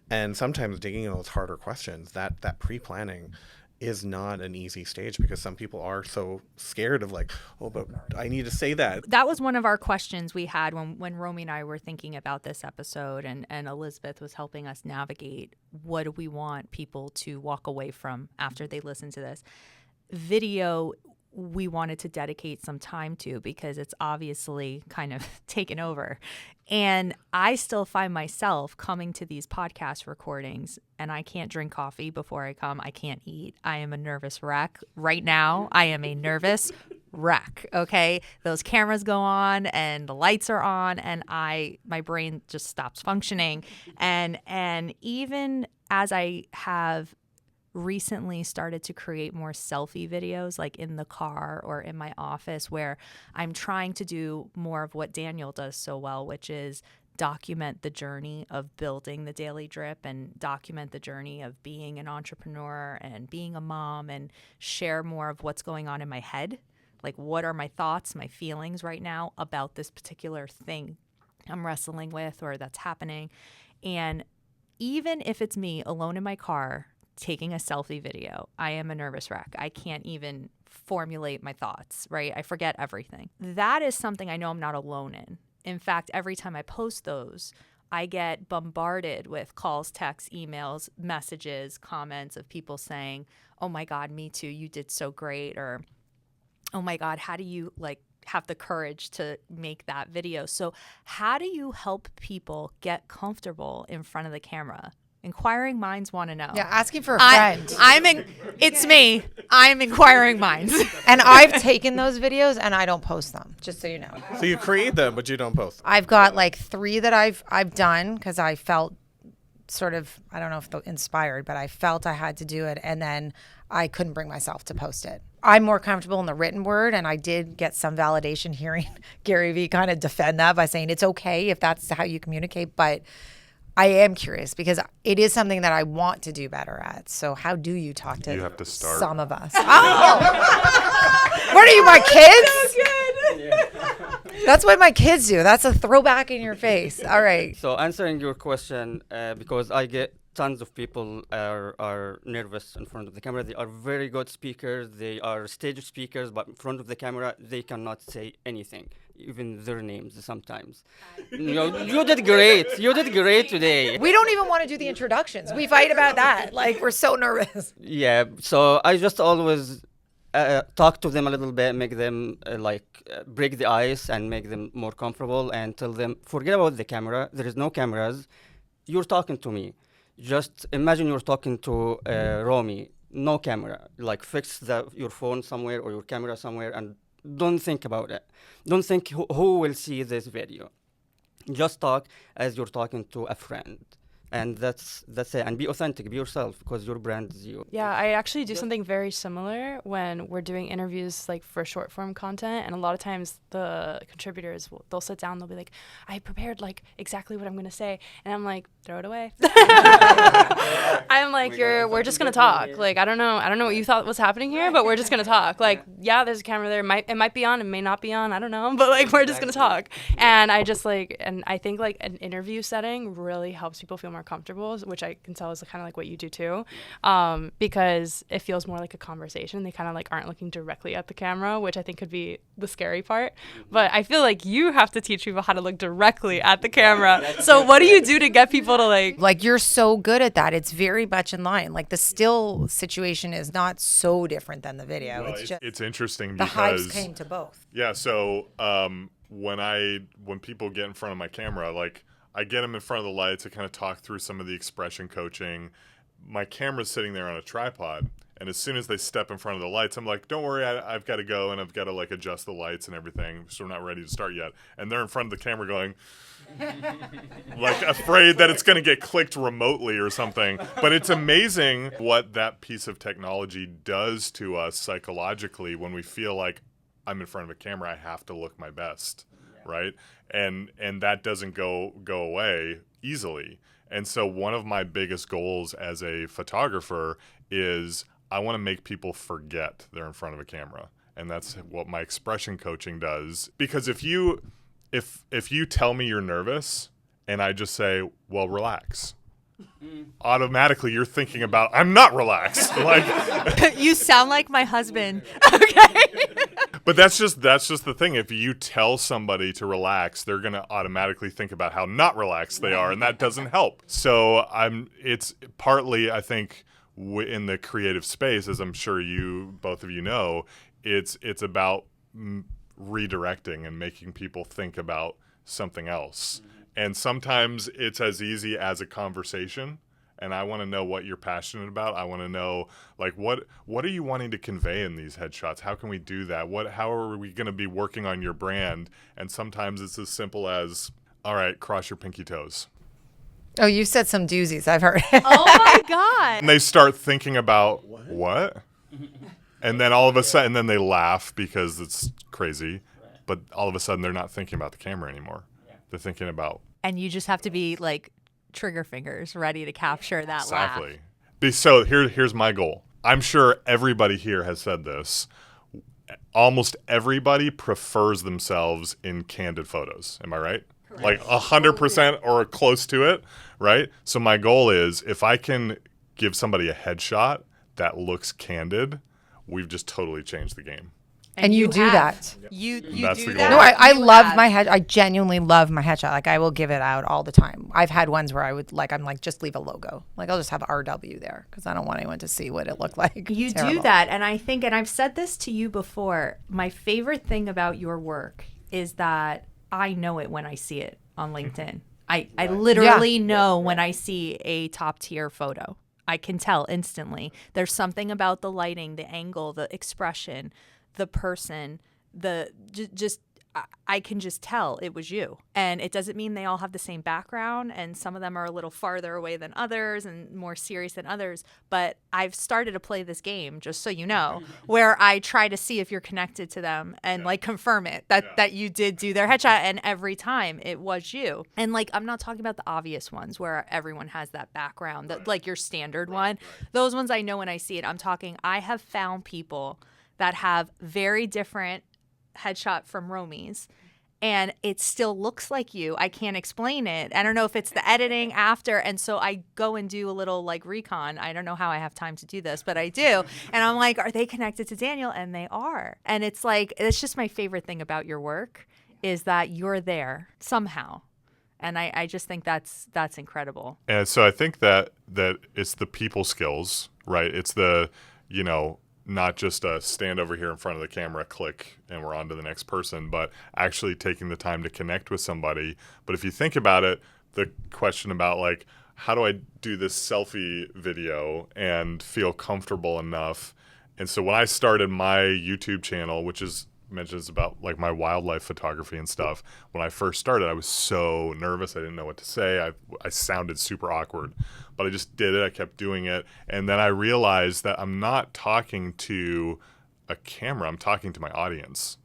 Speaker 5: And sometimes digging in those harder questions, that pre-planning is not an easy stage, because some people are so scared of like, but I need to say that.
Speaker 2: That was one of our questions we had when Romi and I were thinking about this episode, and Elizabeth was helping us navigate what do we want people to walk away from after they listen to this. Video, we wanted to dedicate some time to, because it's obviously kind of taken over. And I still find myself coming to these podcast recordings and I can't drink coffee before I come. I can't eat. I am a nervous wreck. Right now, I am a nervous wreck. Okay. Those cameras go on and the lights are on and my brain just stops functioning. And even as I have recently started to create more selfie videos, like in the car or in my office, where I'm trying to do more of what Daniel does so well, which is document the journey of building the Daily Drip and document the journey of being an entrepreneur and being a mom, and share more of what's going on in my head. Like, what are my thoughts, my feelings right now about this particular thing I'm wrestling with or that's happening. And even if it's me alone in my car taking a selfie video, I am a nervous wreck. I can't even formulate my thoughts, right? I forget everything. That is something I know I'm not alone in. In fact, every time I post those, I get bombarded with calls, texts, emails, messages, comments of people saying, "Oh my God, me too, you did so great," or "Oh my God, how do you have the courage to make that video?" So how do you help people get comfortable in front of the camera? Inquiring minds want to know.
Speaker 1: Yeah, asking for a friend.
Speaker 2: It's me. I'm inquiring minds.
Speaker 1: And I've taken those videos and I don't post them, just so you know.
Speaker 5: So you create them, but you don't post them.
Speaker 1: I've got like 3 that I've done because I felt sort of, I don't know if inspired, but I felt I had to do it, and then I couldn't bring myself to post it. I'm more comfortable in the written word, and I did get some validation hearing Gary Vee kind of defend that by saying it's okay if that's how you communicate, but I am curious because it is something that I want to do better at. So how do you talk to
Speaker 3: You have to start.
Speaker 1: some of us? Oh! What are you, my kids? That's what my kids do. That's a throwback in your face. All right.
Speaker 6: So answering your question, because I get tons of people are nervous in front of the camera. They are very good speakers. They are stage speakers, but in front of the camera, they cannot say anything, even their names sometimes. You did great. You did great today.
Speaker 1: We don't even want to do the introductions. We fight about that. Like, we're so nervous.
Speaker 6: Yeah, so I just always talk to them a little bit, make them break the ice and make them more comfortable and tell them, forget about the camera. There is no cameras. You're talking to me. Just imagine you're talking to Romi, no camera. Like fix your phone somewhere or your camera somewhere and don't think about it. Don't think who will see this video. Just talk as you're talking to a friend. And that's it. And be authentic, be yourself, because your brand is you.
Speaker 4: Yeah, I actually do something very similar when we're doing interviews like for short form content. And a lot of times the contributors, they'll sit down, they'll be like, I prepared like exactly what I'm going to say. And I'm like, throw it away. I'm like, we're just going to talk. Like, I don't know what you thought was happening here, but we're just going to talk. Like, yeah, there's a camera there. It might be on, it may not be on. I don't know. But like, we're just going to talk. And I think like an interview setting really helps people feel more comfortable, which I can tell is kind of like what you do too, because it feels more like a conversation. They kind of like aren't looking directly at the camera, which I think could be the scary part. But I feel like you have to teach people how to look directly at the camera. So what do you do to get people to like
Speaker 1: you're so good at that? It's very much in line. Like the still situation is not so different than the video.
Speaker 3: Well,
Speaker 1: it's just
Speaker 3: it's interesting
Speaker 1: the
Speaker 3: because
Speaker 1: hypes came to both.
Speaker 3: Yeah, so when people get in front of my camera, like I get them in front of the lights, I kind of talk through some of the expression coaching. My camera's sitting there on a tripod, and as soon as they step in front of the lights, I'm like, don't worry, I've got to go, and I've got to like adjust the lights and everything, so we're not ready to start yet. And they're in front of the camera going, like afraid that it's going to get clicked remotely or something. But it's amazing what that piece of technology does to us psychologically when we feel like I'm in front of a camera, I have to look my best. Right? And that doesn't go away easily. And so one of my biggest goals as a photographer is I want to make people forget they're in front of a camera. And that's what my expression coaching does. Because if you tell me you're nervous and I just say, well, relax, automatically you're thinking about, I'm not relaxed. Like
Speaker 2: You sound like my husband. Okay.
Speaker 3: But that's just the thing. If you tell somebody to relax, they're going to automatically think about how not relaxed they are, and that doesn't help. So it's partly, I think, in the creative space, as I'm sure both of you know, it's about redirecting and making people think about something else. And sometimes it's as easy as a conversation. And I want to know what you're passionate about. I want to know, like, what are you wanting to convey in these headshots? How can we do that? How are we going to be working on your brand? And sometimes it's as simple as, all right, cross your pinky toes.
Speaker 1: Oh, you said some doozies. I've heard.
Speaker 2: Oh my God.
Speaker 3: And they start thinking about what? And then all of a sudden, then they laugh because it's crazy. But all of a sudden, they're not thinking about the camera anymore. They're thinking about.
Speaker 2: And you just have to be like trigger fingers ready to capture that laugh.
Speaker 3: Exactly. So here's my goal. I'm sure everybody here has said this. Almost everybody prefers themselves in candid photos. Am I right? Correct. Like 100% or close to it, right? So my goal is if I can give somebody a headshot that looks candid, we've just totally changed the game.
Speaker 1: And you do that.
Speaker 2: You
Speaker 3: That's
Speaker 2: do
Speaker 3: the
Speaker 2: that.
Speaker 3: goal.
Speaker 1: No, I love my head. I genuinely love my headshot. Like I will give it out all the time. I've had ones where I'm like, just leave a logo. Like I'll just have RW there because I don't want anyone to see what it looked like.
Speaker 2: You do that. And I think, and I've said this to you before, my favorite thing about your work is that I know it when I see it on LinkedIn. I literally know when I see a top tier photo. I can tell instantly. There's something about the lighting, the angle, the expression, the person, I can just tell it was you. And it doesn't mean they all have the same background, and some of them are a little farther away than others and more serious than others. But I've started to play this game, just so you know, where I try to see if you're connected to them and like confirm it that you did do their headshot, and every time it was you. And like I'm not talking about the obvious ones where everyone has that background, that like your standard one. Those ones I know when I see it. I'm talking, I have found people that have very different headshot from Romi's, and it still looks like you. I can't explain it. I don't know if it's the editing after. And so I go and do a little like recon. I don't know how I have time to do this, but I do. And I'm like, are they connected to Daniel? And they are. And it's like, it's just my favorite thing about your work is that you're there somehow. And I just think that's incredible.
Speaker 3: And so I think that it's the people skills, right? It's the, not just a stand over here in front of the camera, click, and we're on to the next person, but actually taking the time to connect with somebody. But if you think about it, the question about like, how do I do this selfie video and feel comfortable enough? And so when I started my YouTube channel, which is mentions about like my wildlife photography and stuff, when I first started, I was so nervous. I didn't know what to say. I sounded super awkward, but I just did it. I kept doing it. And then I realized that I'm not talking to a camera. I'm talking to my audience.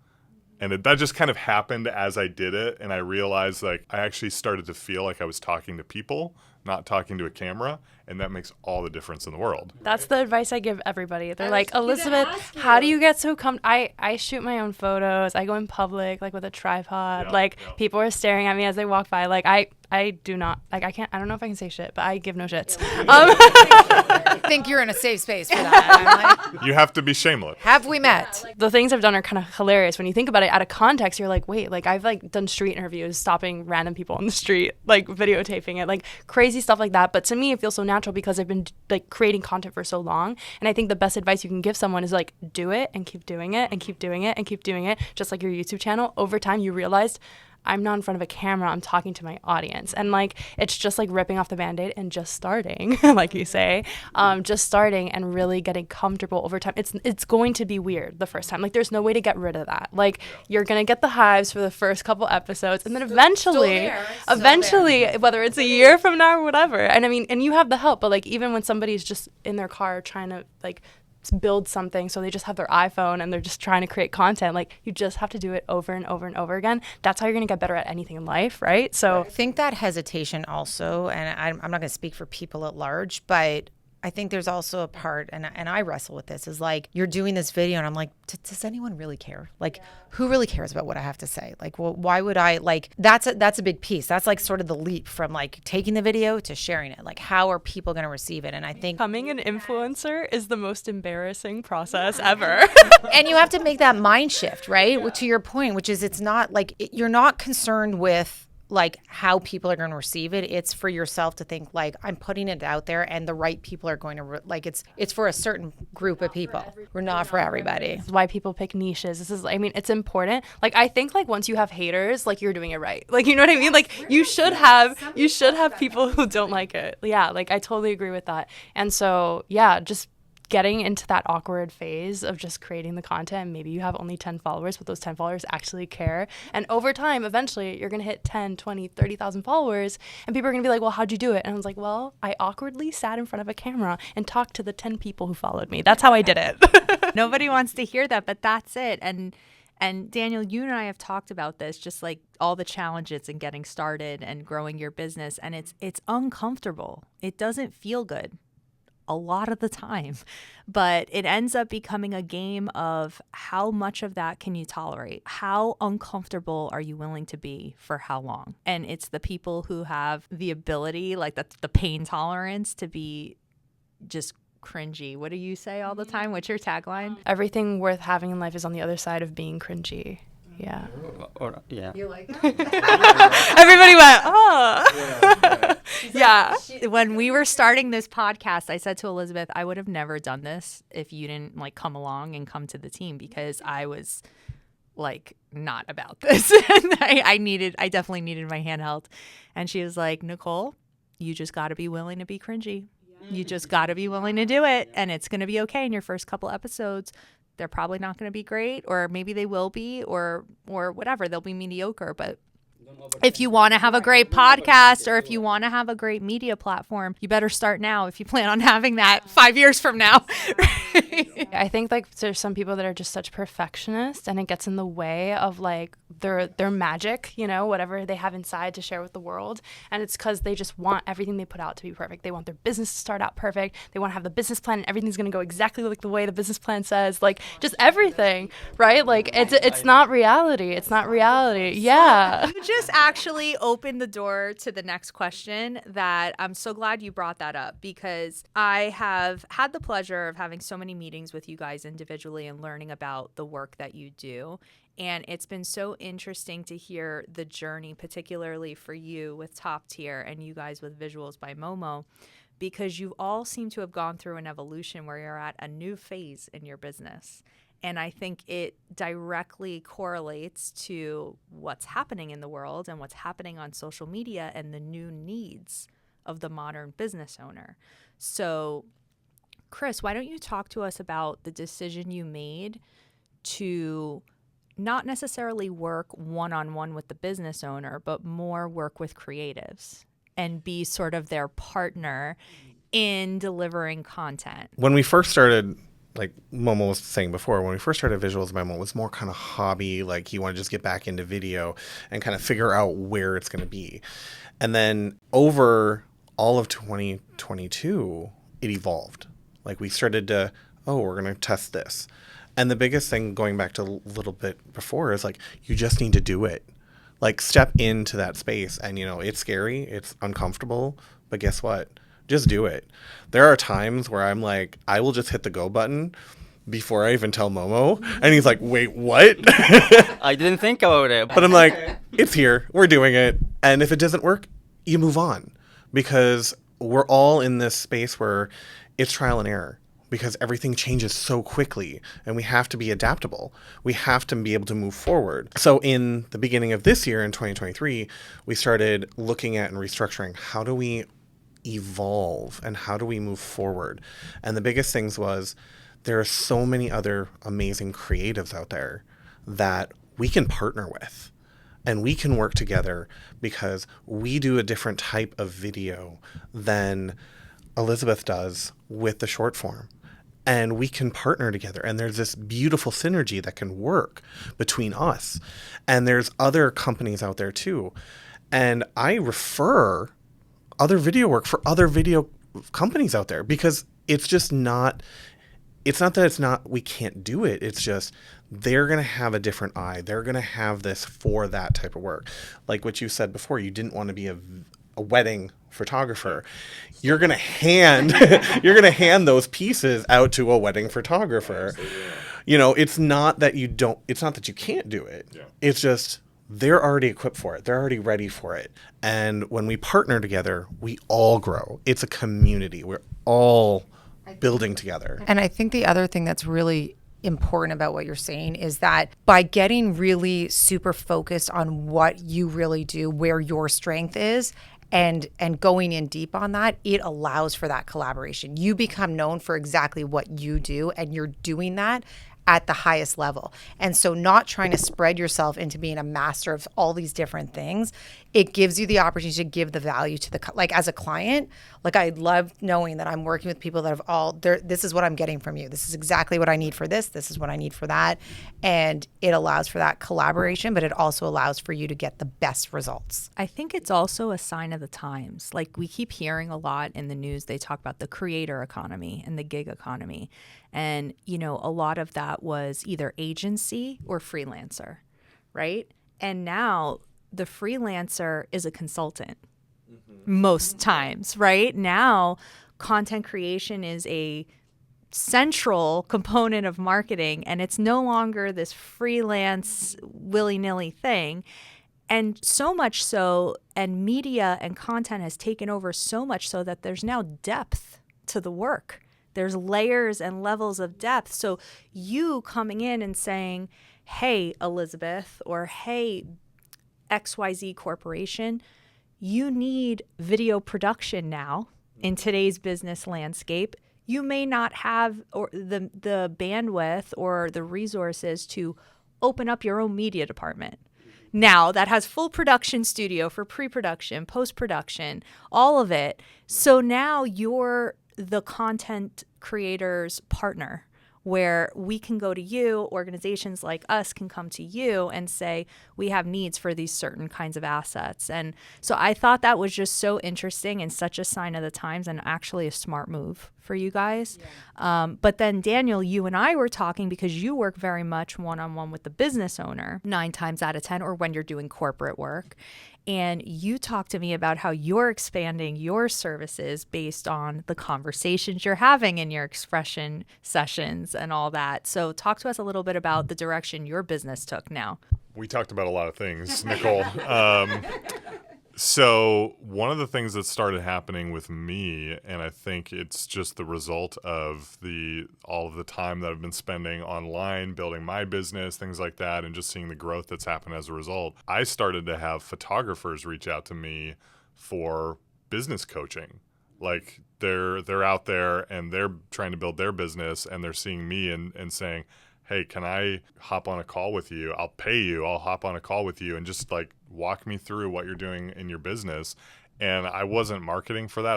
Speaker 3: And that just kind of happened as I did it. And I realized like I actually started to feel like I was talking to people, not talking to a camera. And that makes all the difference in the world.
Speaker 4: That's the advice I give everybody. They're like, Elizabeth, how do you get so I shoot my own photos. I go in public, like with a tripod. People are staring at me as they walk by. Like I do not, like I don't know if I can say shit, but I give no shits.
Speaker 1: I think you're in a safe space for that. I'm like,
Speaker 3: You have to be shameless.
Speaker 1: have we met?
Speaker 4: The things I've done are kind of hilarious. When you think about it out of context, you're like, wait, like I've like done street interviews, stopping random people on the street, like videotaping it, like crazy stuff like that. But to me, it feels so natural because I've been like creating content for so long. And I think the best advice you can give someone is like, do it and keep doing it and keep doing it and keep doing it. Just like your YouTube channel. Over time, you realized I'm not in front of a camera. I'm talking to my audience. And like, it's just like ripping off the Band-Aid and just starting, like you say, just starting and really getting comfortable over time. It's going to be weird the first time. Like there's no way to get rid of that. Like you're going to get the hives for the first couple episodes. And then eventually, whether it's a year from now or whatever. And I mean, and you have the help, but like, even when somebody's just in their car trying to like build something, so they just have their iPhone and they're just trying to create content, like you just have to do it over and over and over again. That's how you're going to get better at anything in life, right? So
Speaker 1: I think that hesitation also, and I'm not going to speak for people at large, but I think there's also a part, and I wrestle with this, is like you're doing this video and I'm like, does anyone really care? Like who really cares about what I have to say? Like, well, why would I, like, that's a big piece. That's like sort of the leap from like taking the video to sharing it. Like how are people going to receive it? And I think
Speaker 4: becoming an influencer is the most embarrassing process ever.
Speaker 1: and you have to make that mind shift, right? To your point, which is it's not like you're not concerned with like how people are going to receive it. It's for yourself to think like I'm putting it out there and the right people are going to like it's for a certain group of people. We're not for everybody.
Speaker 4: This is why people pick niches. This is, I mean, it's important. Like I think like once you have haters, like you're doing it right. Like, you know what I mean? Like you should have people who don't like it. Yeah, like I totally agree with that. And so yeah, just getting into that awkward phase of just creating the content. Maybe you have only 10 followers, but those 10 followers actually care. And over time, eventually, you're going to hit 10, 20, 30,000 followers. And people are going to be like, well, how'd you do it? And I was like, well, I awkwardly sat in front of a camera and talked to the 10 people who followed me. That's how I did it.
Speaker 2: Nobody wants to hear that, but that's it. And Daniel, you and I have talked about this, just like all the challenges in getting started and growing your business. And it's uncomfortable. It doesn't feel good a lot of the time, but it ends up becoming a game of how much of that can you tolerate? How uncomfortable are you willing to be for how long? And it's the people who have the ability, like the pain tolerance to be just cringy. What do you say all the time? What's your tagline?
Speaker 4: Everything worth having in life is on the other side of being cringy. Yeah.
Speaker 6: Yeah.
Speaker 1: You like that?
Speaker 4: Everybody went, oh. Yeah.
Speaker 2: When we were starting this podcast, I said to Elizabeth, I would have never done this if you didn't like come along and come to the team, because I was like not about this. And I definitely needed my hand held. And she was like, Nicole, you just got to be willing to be cringy. You just got to be willing to do it. And it's going to be okay in your first couple episodes. They're probably not going to be great, or maybe they will be, or whatever. They'll be mediocre. But if you want to have a great podcast, or if you want to have a great media platform, you better start now if you plan on having that 5 years from now.
Speaker 4: I think like there's some people that are just such perfectionists, and it gets in the way of like their magic, you know, whatever they have inside to share with the world. And it's because they just want everything they put out to be perfect. They want their business to start out perfect. They want to have the business plan and everything's going to go exactly like the way the business plan says, like just everything, right? Like it's not reality. It's not reality. Yeah.
Speaker 2: You just actually opened the door to the next question that I'm so glad you brought that up, because I have had the pleasure of having so many meetings with you guys individually and learning about the work that you do. And it's been so interesting to hear the journey, particularly for you with Top Tier and you guys with Visuals by Momo, because you all seem to have gone through an evolution where you're at a new phase in your business. And I think it directly correlates to what's happening in the world and what's happening on social media and the new needs of the modern business owner. So, Chris, why don't you talk to us about the decision you made to not necessarily work one-on-one with the business owner, but more work with creatives and be sort of their partner in delivering content?
Speaker 5: When we first started, like Momo was saying before, when we first started Visuals by Momo, it was more kind of hobby, like you want to just get back into video and kind of figure out where it's going to be. And then over all of 2022, it evolved. Like we started to, we're going to test this. And the biggest thing, going back to a little bit before, is like, you just need to do it. Like step into that space. And, you know, it's scary, it's uncomfortable, but guess what? Just do it. There are times where I'm like, I will just hit the go button before I even tell Momo. And he's like, wait, what?
Speaker 6: I didn't think about it.
Speaker 5: But I'm like, it's here. We're doing it. And if it doesn't work, you move on. Because we're all in this space where it's trial and error. Because everything changes so quickly and we have to be adaptable. We have to be able to move forward. So in the beginning of this year, in 2023, we started looking at and restructuring, how do we evolve and how do we move forward? And the biggest things was, there are so many other amazing creatives out there that we can partner with and we can work together, because we do a different type of video than Elizabeth does with the short form. And we can partner together. And there's this beautiful synergy that can work between us. And there's other companies out there too. And I refer other video work for other video companies out there, because it's just not, it's not that it's not, we can't do it. It's just, they're going to have a different eye. They're going to have this for that type of work. Like what you said before, you didn't want to be a wedding photographer. You're going to hand those pieces out to a wedding photographer. You know, it's not that you can't do it. Yeah. It's just, they're already equipped for it. They're already ready for it. And when we partner together, we all grow. It's a community. We're all building together.
Speaker 1: And I think the other thing that's really important about what you're saying is that by getting really super focused on what you really do, where your strength is, and going in deep on that, it allows for that collaboration. You become known for exactly what you do, and you're doing that at the highest level. And so not trying to spread yourself into being a master of all these different things, it gives you the opportunity to give the value to the, like as a client, like I love knowing that I'm working with people that have all, this is what I'm getting from you. This is exactly what I need for this. This is what I need for that. And it allows for that collaboration, but it also allows for you to get the best results.
Speaker 2: I think it's also a sign of the times. Like we keep hearing a lot in the news, they talk about the creator economy and the gig economy. And, you know, a lot of that was either agency or freelancer, right? And now the freelancer is a consultant most times, right? Now content creation is a central component of marketing, and it's no longer this freelance willy-nilly thing. And so much so, and media and content has taken over so much so that there's now depth to the work. There's layers and levels of depth. So you coming in and saying, hey, Elizabeth, or hey, XYZ Corporation, you need video production now in today's business landscape. You may not have the bandwidth or the resources to open up your own media department. Now that has full production studio for pre-production, post-production, all of it. So now you're the content creators partner, where we can go to you, organizations like us can come to you and say, we have needs for these certain kinds of assets. And so I thought that was just so interesting and such a sign of the times, and actually a smart move for you guys. Yeah. But then, Daniel, you and I were talking because you work very much one-on-one with the business owner 9 times out of 10, or when you're doing corporate work. And you talked to me about how you're expanding your services based on the conversations you're having in your expression sessions and all that. So talk to us a little bit about the direction your business took now.
Speaker 3: We talked about a lot of things, Nicole. So one of the things that started happening with me, and I think it's just the result of all of the time that I've been spending online, building my business, things like that, and just seeing the growth that's happened as a result, I started to have photographers reach out to me for business coaching. Like they're out there and they're trying to build their business, and they're seeing me and saying, hey, can I hop on a call with you? I'll pay you. I'll hop on a call with you and just like walk me through what you're doing in your business. And I wasn't marketing for that.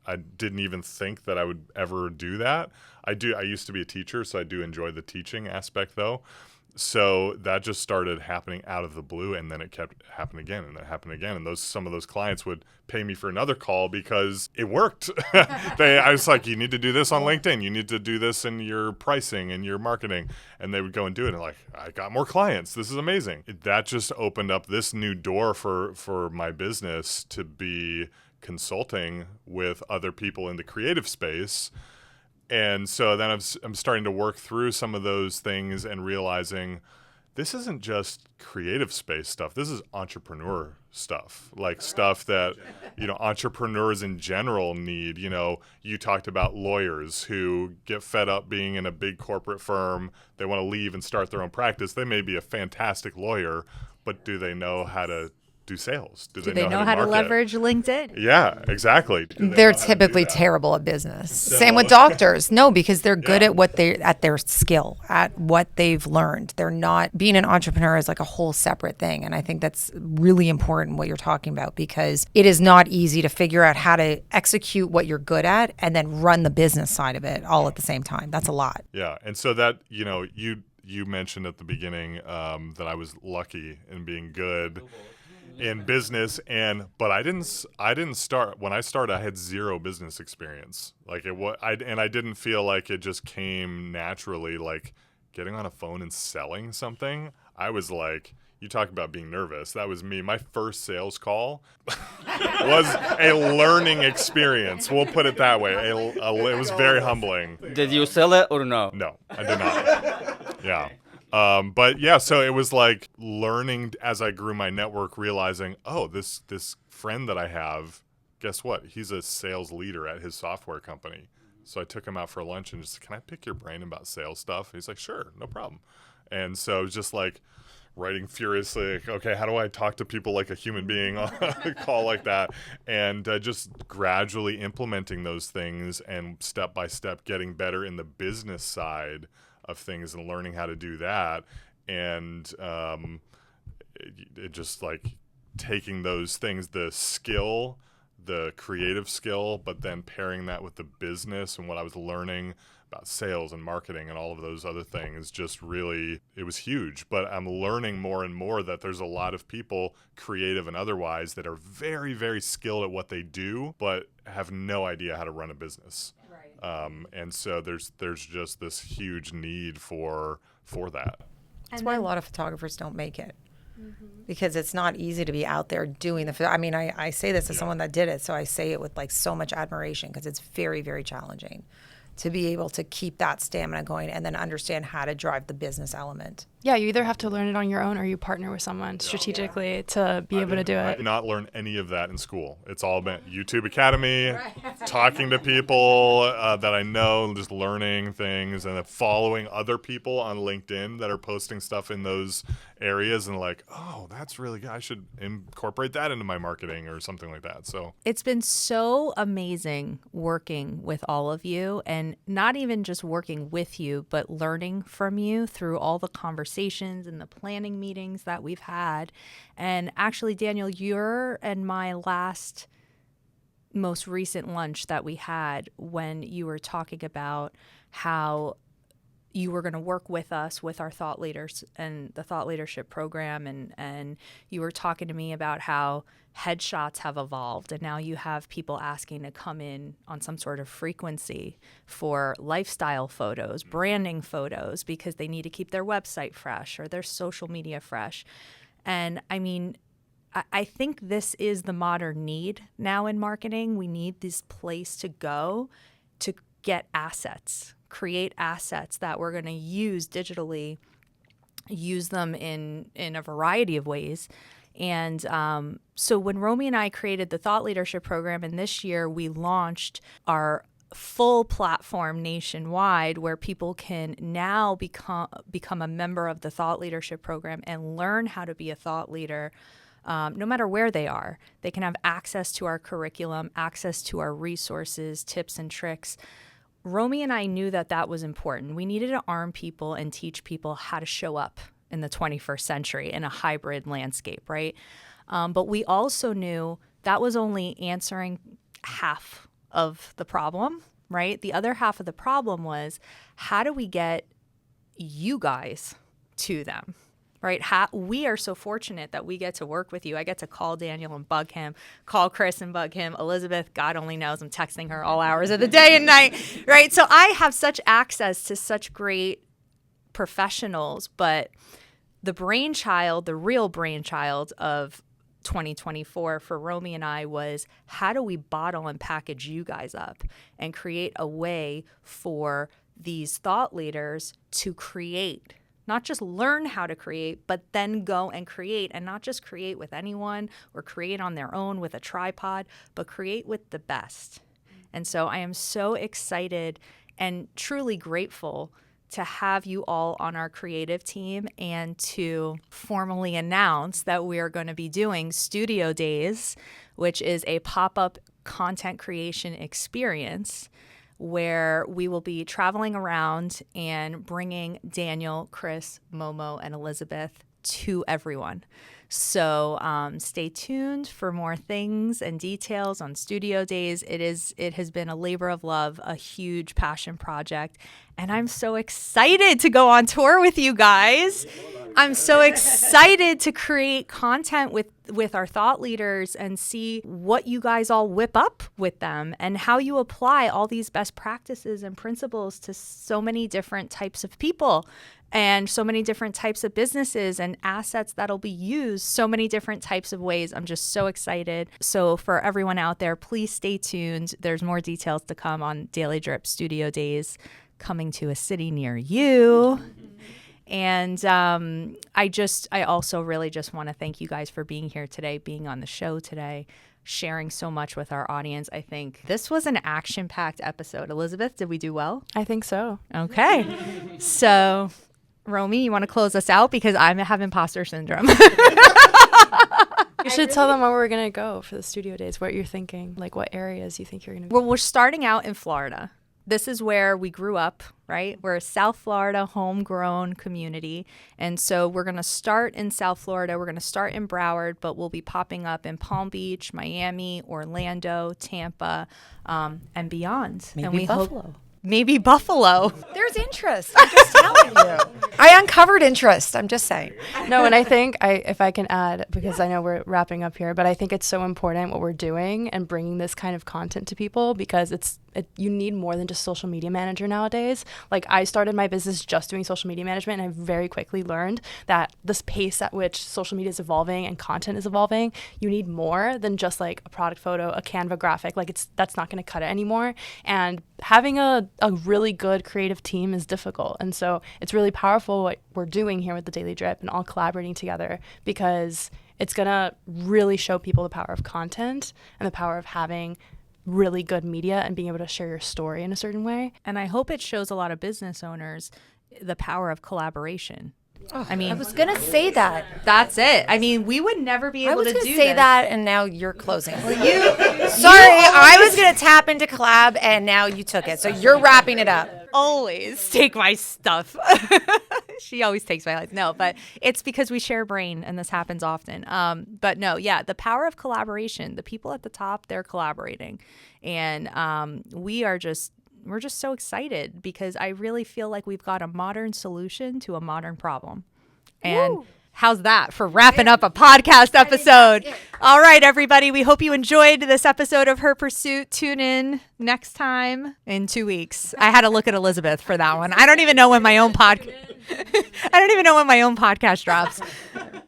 Speaker 3: I didn't even think that I would ever do that. I used to be a teacher, so I do enjoy the teaching aspect though. So that just started happening out of the blue, and then it kept happening again, and it happened again. And some of those clients would pay me for another call because it worked. I was like, you need to do this on LinkedIn. You need to do this in your pricing and your marketing. And they would go and do it. And like, I got more clients. This is amazing. That just opened up this new door for my business to be consulting with other people in the creative space. And so then I'm starting to work through some of those things and realizing this isn't just creative space stuff. This is entrepreneur stuff, like stuff that, entrepreneurs in general need. You talked about lawyers who get fed up being in a big corporate firm. They want to leave and start their own practice. They may be a fantastic lawyer, but do they know how to do sales?
Speaker 2: Do they know how to leverage LinkedIn?
Speaker 3: Yeah, exactly.
Speaker 1: They're typically terrible at business. Same with doctors. No, because they're good at their skill, at what they've learned. They're not, being an entrepreneur is like a whole separate thing. And I think that's really important what you're talking about, because it is not easy to figure out how to execute what you're good at and then run the business side of it all at the same time. That's a lot.
Speaker 3: Yeah. And so that, you mentioned at the beginning that I was lucky in being good in business, but I didn't start. When I started, I had zero business experience. Like I didn't feel like it just came naturally. Like getting on a phone and selling something, I was like, you talk about being nervous. That was me. My first sales call was a learning experience. We'll put it that way. It was very humbling.
Speaker 6: Did you sell it or no?
Speaker 3: No, I did not. Yeah. But yeah, so it was like learning as I grew my network, realizing, this friend that I have, guess what? He's a sales leader at his software company. So I took him out for lunch and just, can I pick your brain about sales stuff? He's like, sure, no problem. And so just like writing furiously, like, okay, how do I talk to people like a human being on a call like that? And just gradually implementing those things and step by step getting better in the business side of things and learning how to do that. And it just like taking those things, the skill, the creative skill, but then pairing that with the business and what I was learning about sales and marketing and all of those other things, just really, it was huge. But I'm learning more and more that there's a lot of people, creative and otherwise, that are very, very skilled at what they do, but have no idea how to run a business. And so there's just this huge need for that.
Speaker 1: That's why a lot of photographers don't make it. Because it's not easy to be out there doing I say this as someone that did it, so I say it with like so much admiration, because it's very, very challenging to be able to keep that stamina going and then understand how to drive the business element.
Speaker 4: Yeah, you either have to learn it on your own or you partner with someone strategically to be able to do it.
Speaker 3: I did not learn any of that in school. It's all been YouTube Academy, talking to people that I know, just learning things, and then following other people on LinkedIn that are posting stuff in those areas, and like, oh, that's really good. I should incorporate that into my marketing or something like that. So
Speaker 2: it's been so amazing working with all of you, and not even just working with you, but learning from you through all the conversations and the planning meetings that we've had. And actually, Daniel, your and my last most recent lunch that we had when you were talking about how you were going to work with us with our thought leaders and the thought leadership program, and you were talking to me about how headshots have evolved, and now you have people asking to come in on some sort of frequency for lifestyle photos, branding photos, because they need to keep their website fresh or their social media fresh. And I mean, I think this is the modern need now in marketing. We need this place to go to get assets, create assets that we're going to use digitally, use them in a variety of ways. And so when Romi and I created the Thought Leadership Program, and this year we launched our full platform nationwide where people can now become a member of the Thought Leadership Program and learn how to be a thought leader. No matter where they are, they can have access to our curriculum, access to our resources, tips and tricks. Romi and I knew that that was important. We needed to arm people and teach people how to show up in the 21st century in a hybrid landscape, right? But we also knew that was only answering half of the problem, right? The other half of the problem was, how do we get you guys to them? Right? We are so fortunate that we get to work with you. I get to call Daniel and bug him, call Chris and bug him. Elizabeth, God only knows, I'm texting her all hours of the day and night, right? So I have such access to such great professionals, but the real brainchild of 2024 for Romi and I was, how do we bottle and package you guys up and create a way for these thought leaders to create, not just learn how to create, but then go and create, and not just create with anyone or create on their own with a tripod, but create with the best. And so I am so excited and truly grateful to have you all on our creative team and to formally announce that we are going to be doing Studio Days, which is a pop-up content creation experience where we will be traveling around and bringing Daniel, Chris, Momo, and Elizabeth to everyone. So stay tuned for more things and details on Studio Days. It has been a labor of love, a huge passion project, and I'm so excited to go on tour with you guys. I'm so excited to create content with our thought leaders and see what you guys all whip up with them and how you apply all these best practices and principles to so many different types of people and so many different types of businesses and assets that'll be used so many different types of ways. I'm just so excited. So for everyone out there, please stay tuned. There's more details to come on Daily Drip Studio Days coming to a city near you. And I also really just want to thank you guys for being here today, being on the show today, sharing so much with our audience. I think this was an action-packed episode. Elizabeth, did we do well?
Speaker 4: I think so.
Speaker 2: Okay. So, Romi, you want to close us out? Because I have imposter syndrome.
Speaker 4: You should tell them where we're going to go for the Studio Days, what you're thinking, like what areas you think you're going to go.
Speaker 2: Well, we're starting out in Florida. This is where we grew up, right? We're a South Florida homegrown community. And so we're going to start in South Florida. We're going to start in Broward, but we'll be popping up in Palm Beach, Miami, Orlando, Tampa, and beyond.
Speaker 1: Maybe
Speaker 2: and we
Speaker 1: Buffalo.
Speaker 2: Maybe Buffalo.
Speaker 1: There's interest. I'm just telling you. I uncovered interest. I'm just saying.
Speaker 4: No, and I think if I can add, because I know we're wrapping up here, but I think it's so important what we're doing and bringing this kind of content to people, because you need more than just social media manager nowadays. Like, I started my business just doing social media management, and I very quickly learned that this pace at which social media is evolving and content is evolving, you need more than just like a product photo, a Canva graphic. Like, that's not going to cut it anymore. And having a really good creative team is difficult. And so it's really powerful what we're doing here with the Daily Drip and all collaborating together, because it's going to really show people the power of content and the power of having really good media and being able to share your story in a certain way.
Speaker 2: And I hope it shows a lot of business owners the power of collaboration. I
Speaker 1: was gonna say that.
Speaker 2: that's it. I mean, we would never be
Speaker 1: I
Speaker 2: able
Speaker 1: was
Speaker 2: to
Speaker 1: gonna
Speaker 2: do
Speaker 1: say
Speaker 2: this.
Speaker 1: that, and now you're closing. Sorry, I was gonna tap into collab, and now you took it. So you're wrapping it up.
Speaker 2: Always take my stuff. She always takes my life. No, but it's because we share a brain and this happens often. But no, yeah, the power of collaboration. The people at the top, they're collaborating. And we're just so excited because I really feel like we've got a modern solution to a modern problem. And how's that for wrapping up a podcast episode? All right, everybody. We hope you enjoyed this episode of Her Pursuit. Tune in next time in 2 weeks. I had to look at Elizabeth for that one. I don't even know when my own podcast drops.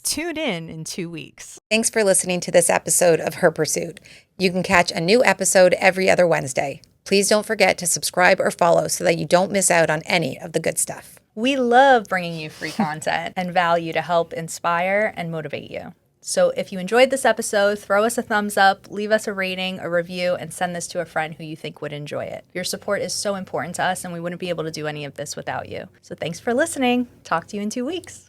Speaker 2: Tune in 2 weeks.
Speaker 1: Thanks for listening to this episode of Her Pursuit. You can catch a new episode every other Wednesday. Please don't forget to subscribe or follow so that you don't miss out on any of the good stuff.
Speaker 2: We love bringing you free content and value to help inspire and motivate you. So if you enjoyed this episode, throw us a thumbs up, leave us a rating, a review, and send this to a friend who you think would enjoy it. Your support is so important to us, and we wouldn't be able to do any of this without you. So thanks for listening. Talk to you in 2 weeks.